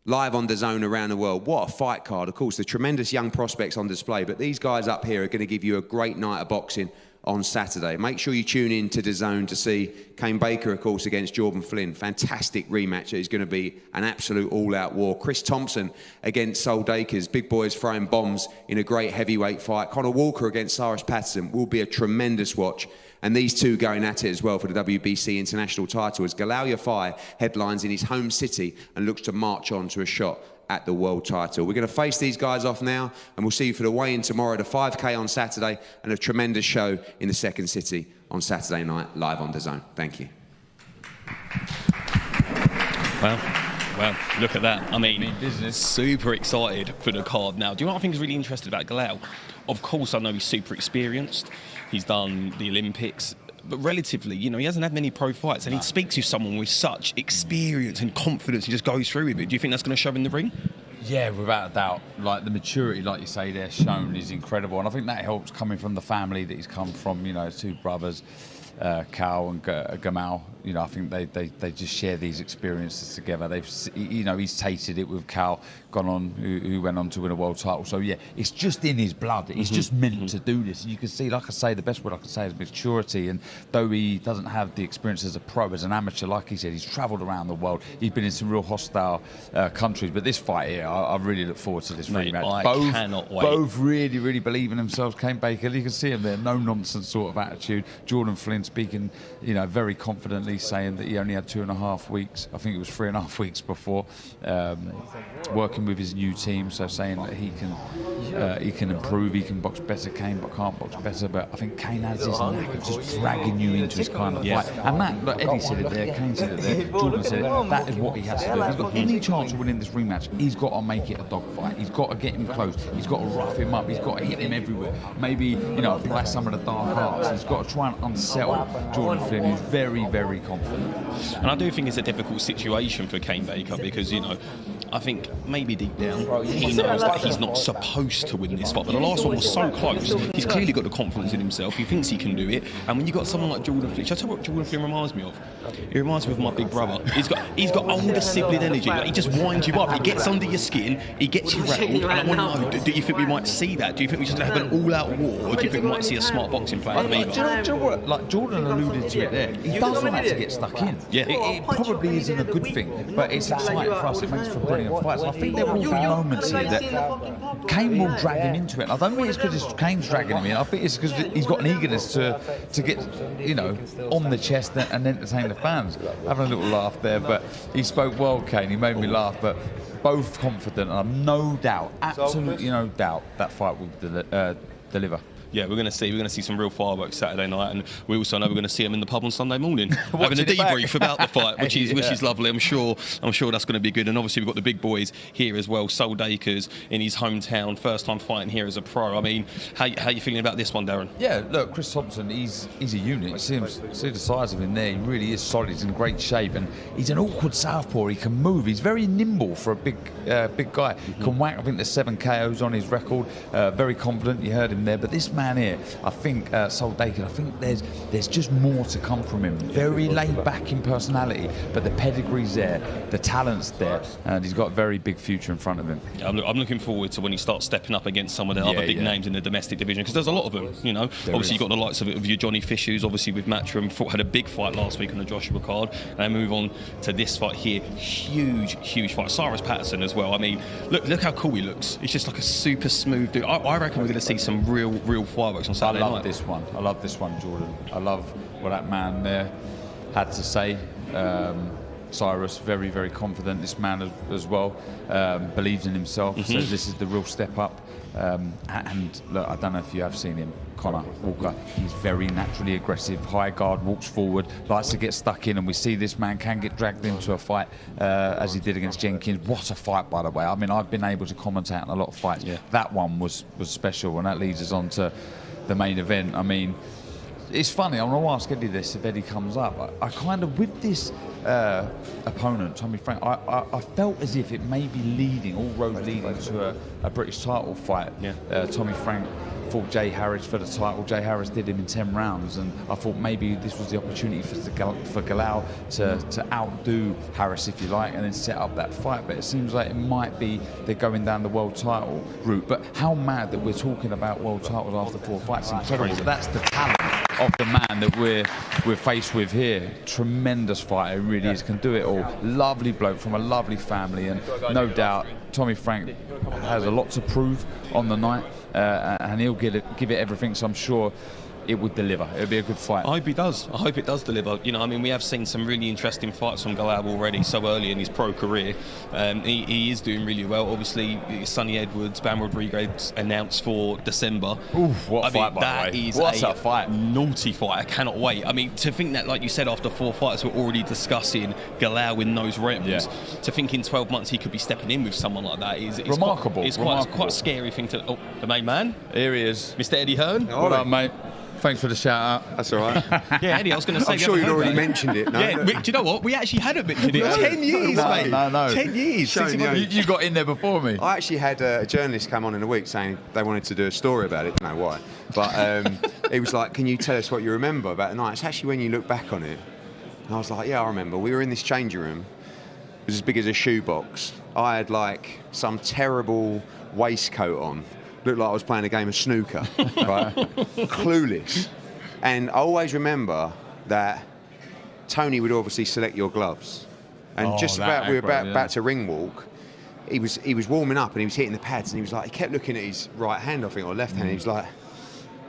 live on DAZN around the world. What a fight card. Of course, the tremendous young prospects on display, but these guys up here are going to give you a great night of boxing on Saturday. Make sure you tune in to DAZN to see Kane Baker, of course, against Jordan Flynn. Fantastic rematch. It's going to be an absolute all-out war. Chris Thompson against Sol Dakers. Big boys throwing bombs in a great heavyweight fight. Conor Walker against Cyrus Patterson will be a tremendous watch. And these two going at it as well for the WBC international title as Galal Yafai headlines in his home city and looks to march on to a shot at the world title. We're going to face these guys off now, and we'll see you for the weigh-in tomorrow, the 5K on Saturday, and a tremendous show in the second city on Saturday night, live on DAZN. Thank you. Well, look at that. I mean, super excited for the card now. Do you know what I think is really interesting about Galal? Of course, I know he's super experienced. He's done the Olympics. But relatively, you know, he hasn't had many pro fights, and he speaks to someone with such experience and confidence. He just goes through with it. Do you think that's going to show in the ring? Yeah, without a doubt. Like, the maturity, like you say, they're shown is incredible. And I think that helps coming from the family that he's come from, you know, two brothers, Cal and Gamal. You know, I think they just share these experiences together. They've, you know, he's tasted it with Cal, gone on, who went on to win a world title. So yeah, it's just in his blood. He's just meant to do this. And you can see, like I say, the best word I can say is maturity. And though he doesn't have the experience as a pro, as an amateur, like he said, he's travelled around the world. He's been in some real hostile countries. But this fight here, I really look forward to this rematch. I cannot wait. Both really believe in themselves. Kane Baker, you can see him there, no nonsense sort of attitude. Jordan Flynn speaking, you know, very confidently, saying that he only had 2.5 weeks. I think it was 3.5 weeks before, working with his new team. So saying that he can improve, he can box better. Kane but can't box better. But I think Kane has this knack of just dragging you into his kind of fight. And that, like Eddie said it there, Kane said it there, Jordan said it. That is what he has to do. If he's got any chance of winning this rematch, he's got to make it a dogfight. He's got to get him close. He's got to rough him up. He's got to hit him everywhere. Maybe, you know, apply some of the dark arts. He's got to try and unsettle Jordan Flynn, who's very confident. And I do think it's a difficult situation for Kane Baker because, you know, I think maybe deep down he knows that he's not supposed to win this fight. But the last one was so close. He's clearly got the confidence in himself. He thinks he can do it. And when you got someone like Jordan Flynn, shall I tell you what Jordan Flynn reminds me of? He reminds me of my big brother. He's got older sibling energy. Like, he just winds you up. He gets under your skin. He gets you rattled. And I want to know, do you think we might see that? Do you think we should have an all-out war? Or do you think we might see a smart boxing player? Do you know what? Like Jordan alluded to it there. He does like to get stuck in. Yeah. It probably isn't a good thing, but it's exciting for us. It makes for brilliant fights. And I think there will be moments here that Kane will drag him into it. And I don't think it's because Kane's dragging him in. I think it's because he's got an eagerness to get, you know, on the chest and entertain the fans. Having a little laugh there, but he spoke well, Kane. He made me laugh, but both confident, and I've no doubt, absolutely no doubt, that fight will deliver. Yeah, we're going to see some real fireworks Saturday night, and we also know we're going to see them in the pub on Sunday morning, having a debrief about the fight, which is lovely. I'm sure that's going to be good. And obviously we've got the big boys here as well. Sol Dakers in his hometown, first time fighting here as a pro. I mean, how are you feeling about this one, Darren? Yeah, look, Chris Thompson, he's a unit. See the size of him there. He really is solid. He's in great shape, and he's an awkward southpaw. He can move. He's very nimble for a big guy. Can whack. I think there's 7 KOs on his record. Very confident. You heard him there, but this man here, I think Sol Dakers, I think there's just more to come from him. Very laid back in personality, but the pedigree's there, the talent's there, and he's got a very big future in front of him. Yeah, I'm looking forward to when he starts stepping up against some of the other big names in the domestic division, because there's a lot of them, you know. Obviously you've got the likes of your Johnny Fish, who's obviously with Matchroom, had a big fight last week on the Joshua card, and they move on to this fight here. Huge fight. Cyrus Patterson as well. I mean, look how cool he looks. He's just like a super smooth dude. I reckon we're going to see some real fireworks on Saturday night. I love this one, Jordan. I love what that man there had to say. Cyrus, very confident. This man as well, believes in himself, says this is the real step up. And look, I don't know if you have seen him, Conor Walker. He's very naturally aggressive, high guard, walks forward, likes to get stuck in, and we see this man can get dragged into a fight as he did against Jenkins. What a fight, by the way. I mean, I've been able to commentate on a lot of fights. Yeah. That one was special, and that leads us on to the main event. I mean, it's funny, I want to ask Eddie this if Eddie comes up. I kind of, with this opponent, Tommy Frank, I felt as if it may be all roads leading to a British title fight. Tommy Frank fought Jay Harris for the title. Jay Harris did him in 10 rounds, and I thought maybe this was the opportunity for Galal to outdo Harris, if you like, and then set up that fight. But it seems like it might be they're going down the world title route. But how mad that we're talking about world titles after 4 fights. Incredible. That's the talent of the man that we're faced with here. Tremendous fighter, he really is, can do it all. Lovely bloke from a lovely family, and no doubt Tommy Frank has a lot to prove on the night, and he'll give it everything, so I'm sure it would deliver. It'll be a good fight. I hope he does. I hope it does deliver. You know, I mean, we have seen some really interesting fights from Galal already so early in his pro career. He is doing really well. Obviously, Sonny Edwards, Bam Rodriguez announced for December. Oof, what a fight, by the way. What's a fight? Naughty fight. I cannot wait. I mean, to think that, like you said, after 4 fights, we're already discussing Galal in those realms. Yeah. To think in 12 months he could be stepping in with someone like that is remarkable. It's quite a scary thing to... Oh, the main man. Here he is. Mr. Eddie Hearn. What up, mate? Thanks for the shout out. That's all right. Yeah, Eddie, I was going to say... I'm sure you'd already mentioned it. No? Yeah, do you know what? We actually hadn't mentioned it. 10 years, mate. No. 10 years. You got in there before me. I actually had a journalist come on in a week saying they wanted to do a story about it. Don't know why. But he was like, can you tell us what you remember about the night? It's actually when you look back on it. And I was like, yeah, I remember. We were in this changing room. It was as big as a shoebox. I had like some terrible waistcoat on. Looked like I was playing a game of snooker, right? Clueless. And I always remember that Tony would obviously select your gloves. And just about, we were about to ring walk, he was warming up and he was hitting the pads, and he kept looking at his right hand, I think, or left hand. He was like,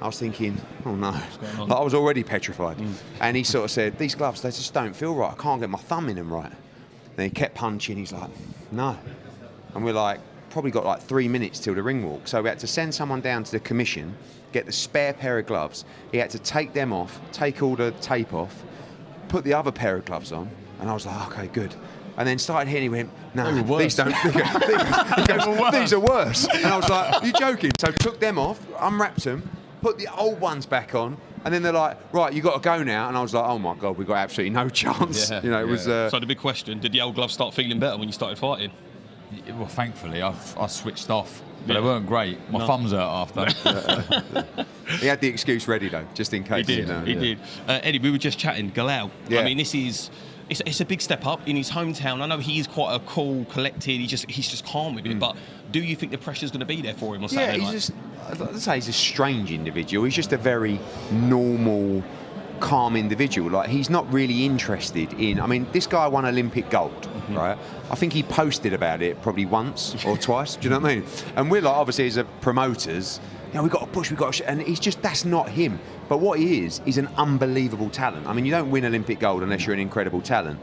I was thinking, oh no. Like, I was already petrified. And he sort of said, these gloves, they just don't feel right. I can't get my thumb in them right. Then he kept punching. He's like, no. And we're like, probably got like 3 minutes till the ring walk. So we had to send someone down to the commission, get the spare pair of gloves. He had to take them off, take all the tape off, put the other pair of gloves on. And I was like, okay, good. And then started hitting, he went, no, these don't, these are worse. And I was like, are you joking? So took them off, unwrapped them, put the old ones back on, and then they're like, right, you got to go now. And I was like, oh my God, we've got absolutely no chance. Yeah, you know, it was... So the big question, did the old gloves start feeling better when you started fighting? Well, thankfully, I switched off, but they weren't great. My thumbs hurt after. He had the excuse ready, though, just in case. He did, he did. Eddie, we were just chatting, Galal. Yeah. I mean, it's a big step up in his hometown. I know he's quite a cool, collected, he's just calm with it, but do you think the pressure's going to be there for him on Saturday night? I'd say he's a strange individual. He's just a very normal, calm individual. Like, he's not really interested in... I mean, this guy won Olympic gold, right? I think he posted about it probably once or twice. Do you know what I mean? And we're like, obviously, as promoters, you know, we've got to push, and he's just, that's not him. But what he is an unbelievable talent. I mean, you don't win Olympic gold unless you're an incredible talent.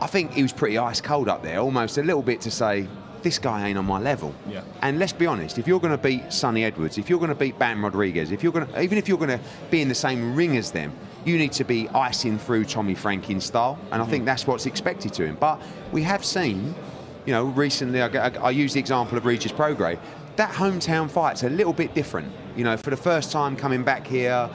I think he was pretty ice cold up there, almost a little bit to say, this guy ain't on my level. Yeah. And let's be honest, if you're going to beat Sonny Edwards, if you're going to beat Bam Rodriguez, even if you're going to be in the same ring as them, you need to be icing through Tommy Frank in style. And I think that's what's expected to him. But we have seen, you know, recently, I use the example of Regis Prograis, that hometown fight's a little bit different. You know, for the first time coming back here,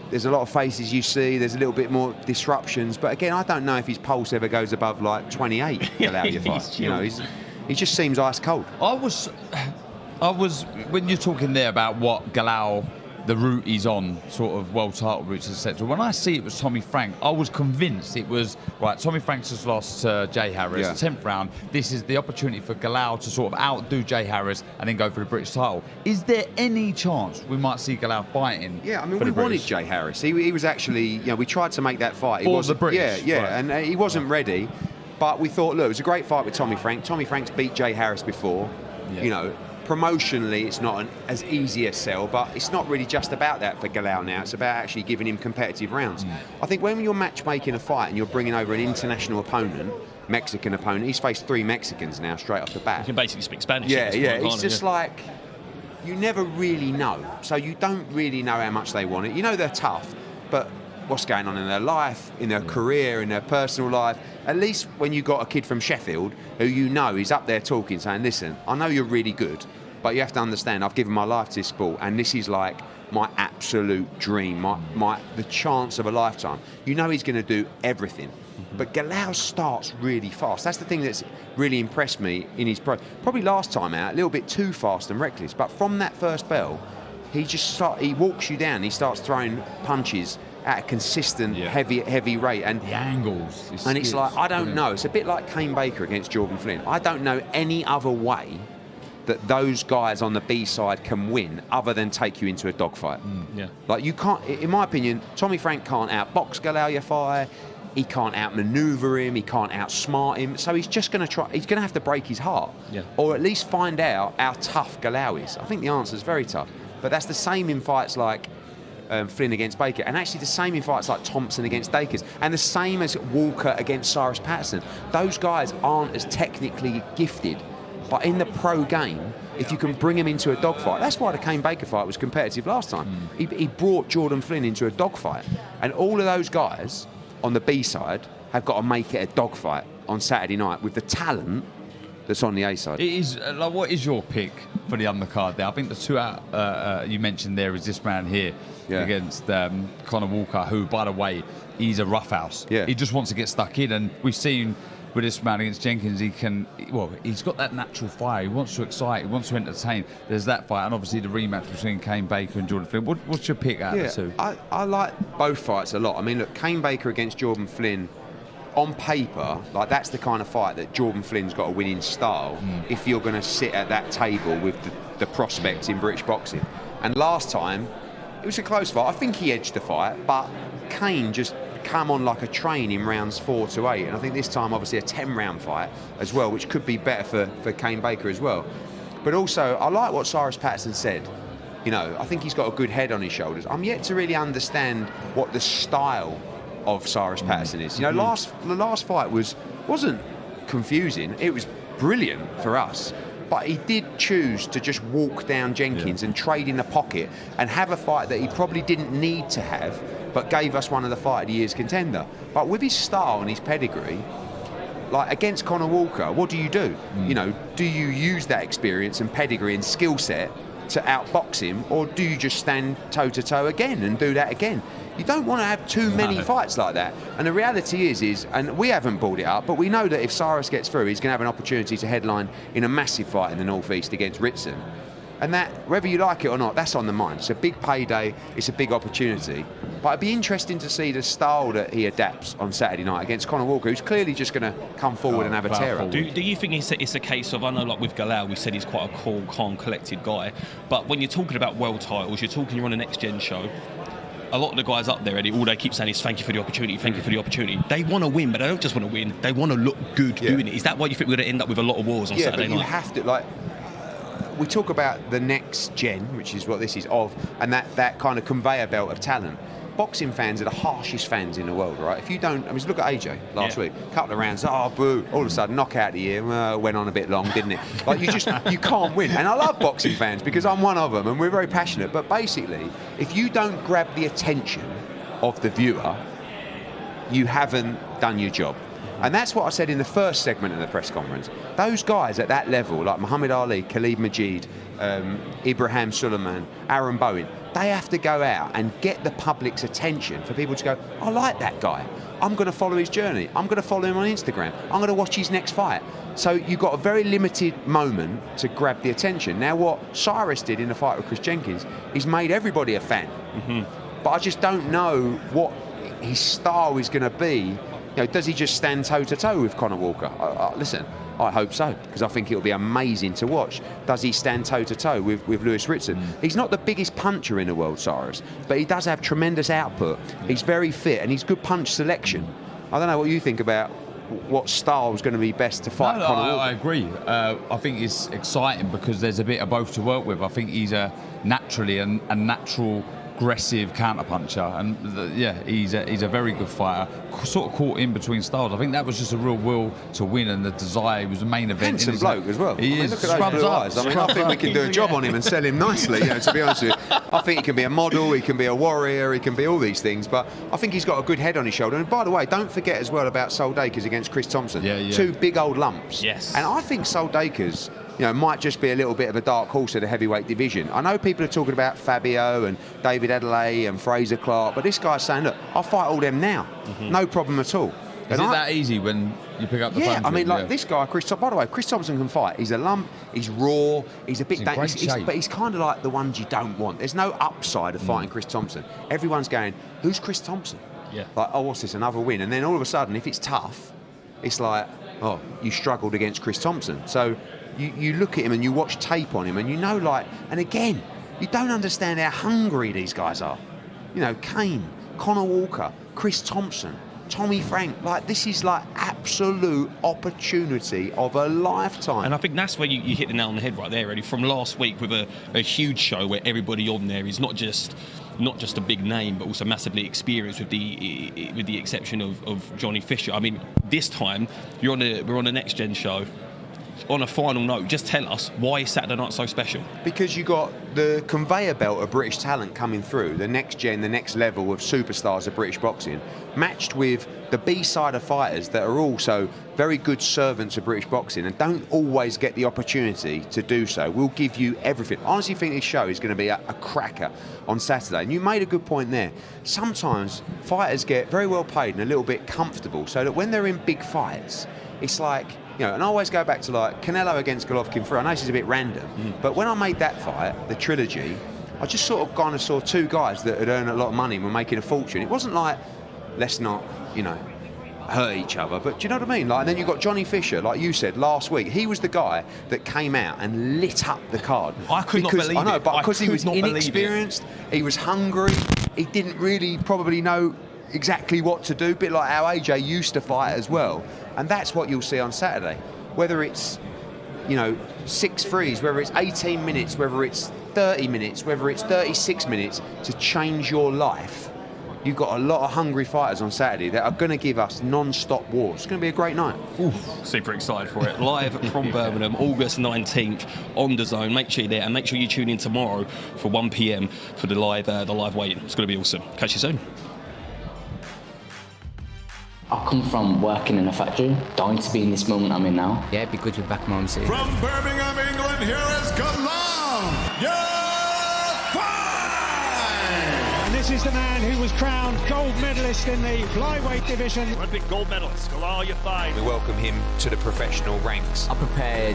there's a lot of faces you see, there's a little bit more disruptions. But again, I don't know if his pulse ever goes above like 28. Galal Yafai. You know, he just seems ice cold. I was, when you're talking there about what Galal, the route he's on, sort of world title routes, etc. When I see it was Tommy Frank, I was convinced it was, right, Tommy Frank's just lost to Jay Harris, 10th round. This is the opportunity for Galal to sort of outdo Jay Harris and then go for the British title. Is there any chance we might see Galal fighting? Yeah, I mean, we wanted Jay Harris. He was actually, you know, we tried to make that fight. For the British? Yeah, right. And he wasn't ready. But we thought, look, it was a great fight with Tommy Frank. Tommy Frank's beat Jay Harris before. Yeah. You know, promotionally, it's not as easy a sell, but it's not really just about that for Galal now. It's about actually giving him competitive rounds. I think when you're matchmaking a fight and you're bringing over an international opponent, Mexican opponent, he's faced 3 Mexicans now straight off the bat. You can basically speak Spanish. Yeah. It's just like, you never really know. So you don't really know how much they want it. You know they're tough, but what's going on in their life, in their career, in their personal life. At least when you've got a kid from Sheffield who you know is up there talking, saying, listen, I know you're really good, but you have to understand, I've given my life to this sport, and this is like my absolute dream, the chance of a lifetime. You know he's going to do everything. But Galal starts really fast. That's the thing that's really impressed me in his probably last time out, a little bit too fast and reckless. But from that first bell, he walks you down. He starts throwing punches at a consistent, heavy rate, and the angles. It's like, I don't know. It's a bit like Kane Baker against Jordan Flynn. I don't know any other way that those guys on the B side can win other than take you into a dogfight. Like, you can't, in my opinion, Tommy Frank can't outbox Galal Yafai. He can't outmaneuver him. He can't outsmart him. So he's just going to try. He's going to have to break his heart, or at least find out how tough Galal is. I think the answer is very tough. But that's the same in fights like Flynn against Baker, and actually the same in fights like Thompson against Dacres, and the same as Walker against Cyrus Patterson. Those guys aren't as technically gifted, but in the pro game, if you can bring them into a dogfight, that's why the Kane Baker fight was competitive last time. He brought Jordan Flynn into a dogfight, and all of those guys on the B side have got to make it a dogfight on Saturday night with the talent that's on the A side. It is like, what is your pick for the undercard there? I think the two out you mentioned there is this man here against Conor Walker, who, by the way, he's a roughhouse. He just wants to get stuck in, and we've seen with this man against Jenkins, he's got that natural fire. He wants to excite, he wants to entertain. There's that fight, and obviously the rematch between Kane Baker and Jordan Flynn. What's your pick out of the two? I like both fights a lot. I mean, look, Kane Baker against Jordan Flynn, on paper, like, that's the kind of fight that Jordan Flynn's got a winning style if you're going to sit at that table with the prospects in British boxing. And last time, it was a close fight. I think he edged the fight, but Kane just come on like a train in rounds 4 to 8. And I think this time, obviously, a 10-round fight as well, which could be better for Kane Baker as well. But also, I like what Cyrus Patterson said. You know, I think he's got a good head on his shoulders. I'm yet to really understand what the style of Cyrus Patterson is. You know, the last fight wasn't confusing. It was brilliant for us. But he did choose to just walk down Jenkins and trade in the pocket and have a fight that he probably didn't need to have, but gave us one of the Fight of the Year's contender. But with his style and his pedigree, like against Conor Walker, what do? You know, do you use that experience and pedigree and skill set to outbox him, or do you just stand toe-to-toe again and do that again? You don't want to have too many fights like that. And the reality is, and we haven't brought it up, but we know that if Cyrus gets through, he's going to have an opportunity to headline in a massive fight in the North East against Ritson. And that, whether you like it or not, that's on the mind. It's a big payday, it's a big opportunity. But it'd be interesting to see the style that he adapts on Saturday night against Conor Walker, who's clearly just going to come forward and have a tear-up. Do you think it's a case of, I know, like with Galal, we said he's quite a cool, calm, collected guy, but when you're talking about world titles, you're on a Next Gen show, a lot of the guys up there, Eddie, all they keep saying is thank you for the opportunity, thank you for the opportunity. They want to win, but they don't just want to win, they want to look good doing it. Is that why you think we're going to end up with a lot of wars on Saturday night? Yeah, but you have to, like, we talk about the next gen, which is what this is of, and that kind of conveyor belt of talent. Boxing fans are the harshest fans in the world, right? If you don't, I mean, look at AJ last week. Couple of rounds, oh, boo. All of a sudden, knockout of the year. Went on a bit long, didn't it? Like, you can't win. And I love boxing fans because I'm one of them and we're very passionate. But basically, if you don't grab the attention of the viewer, you haven't done your job. And that's what I said in the first segment of the press conference. Those guys at that level, like Muhammad Ali, Khalid Majid, Ibrahim Suleiman, Aaron Bowen, they have to go out and get the public's attention for people to go, I like that guy. I'm going to follow his journey. I'm going to follow him on Instagram. I'm going to watch his next fight. So you've got a very limited moment to grab the attention. Now, what Cyrus did in the fight with Chris Jenkins, he's made everybody a fan. But I just don't know what his style is going to be. You know, does he just stand toe-to-toe with Conor Walker? Listen, I hope so, because I think it'll be amazing to watch. Does he stand toe-to-toe with Lewis Ritson? He's not the biggest puncher in the world, Cyrus, but he does have tremendous output. He's very fit, and he's good punch selection. I don't know what you think about what style is going to be best to fight Conor Walker. I agree. I think it's exciting because there's a bit of both to work with. I think he's naturally a natural, aggressive counterpuncher, and he's a very good fighter, sort of caught in between styles. I think that was just a real will to win and the desire. He was the main event. Handsome bloke as well. He is. Look at those blue eyes. I mean, I think we can do a job on him and sell him nicely, you know, to be honest with you. I think he can be a model, he can be a warrior, he can be all these things, but I think he's got a good head on his shoulder. And by the way, don't forget as well about Sol Dacres against Chris Thompson. Two big old lumps. Yes. And I think Sol Dacres, you know, might just be a little bit of a dark horse of the heavyweight division. I know people are talking about Fabio and David Adelaide and Fraser Clark, but this guy's saying, look, I'll fight all them now. No problem at all. Is it that easy when you pick up the phone? Yeah, I mean, like yeah. this guy, Chris. By the way, Chris Thompson can fight. He's a lump. He's raw. He's a bit in great shape. but he's kind of like the ones you don't want. There's no upside of fighting Chris Thompson. Everyone's going, "Who's Chris Thompson?" Yeah. Like, oh, what's this? Another win? And then all of a sudden, if it's tough, it's like, oh, you struggled against Chris Thompson. So you look at him and you watch tape on him, and you know, like, and again, you don't understand how hungry these guys are. You know, Kane, Conor Walker, Chris Thompson, Tommy Frank, like this is like absolute opportunity of a lifetime. And I think that's where you hit the nail on the head right there, really. From last week with a huge show where everybody on there is not just a big name, but also massively experienced, with the exception of Johnny Fisher. I mean, this time we're on a next gen show. On a final note, just tell us why is Saturday night so special? Because you got the conveyor belt of British talent coming through, the next gen, the next level of superstars of British boxing, matched with the B-side of fighters that are also very good servants of British boxing and don't always get the opportunity to do so. We'll give you everything. I honestly think this show is going to be a cracker on Saturday. And you made a good point there. Sometimes fighters get very well paid and a little bit comfortable, so that when they're in big fights, it's like, you know, and I always go back to like Canelo against Golovkin 3. I know this is a bit random, but when I made that fight, the trilogy, I just sort of kind of saw two guys that had earned a lot of money and were making a fortune. It wasn't like, let's not, you know, hurt each other, but do you know what I mean? Like, and then you've got Johnny Fisher, like you said last week. He was the guy that came out and lit up the card. I could not believe it. I know, but because he was inexperienced, he was hungry, he didn't really probably know exactly what to do, a bit like how AJ used to fight as well. And that's what you'll see on Saturday. Whether it's, you know, 6 threes, whether it's 18 minutes, whether it's 30 minutes, whether it's 36 minutes to change your life. You've got a lot of hungry fighters on Saturday that are going to give us non-stop wars. It's going to be a great night. Super excited for it. Live from Birmingham, August 19th on DAZN. Make sure you're there, and make sure you tune in tomorrow for 1 p.m. for the live weigh-in. It's going to be awesome. Catch you soon. I come from working in a factory, dying to be in this moment I'm in now. Yeah, it'd be good to be back in my home city. From Birmingham, England, here is Galal Yafai! And this is the man who was crowned gold medalist in the flyweight division. Olympic gold medalist, Galal Yafai. We welcome him to the professional ranks. I prepared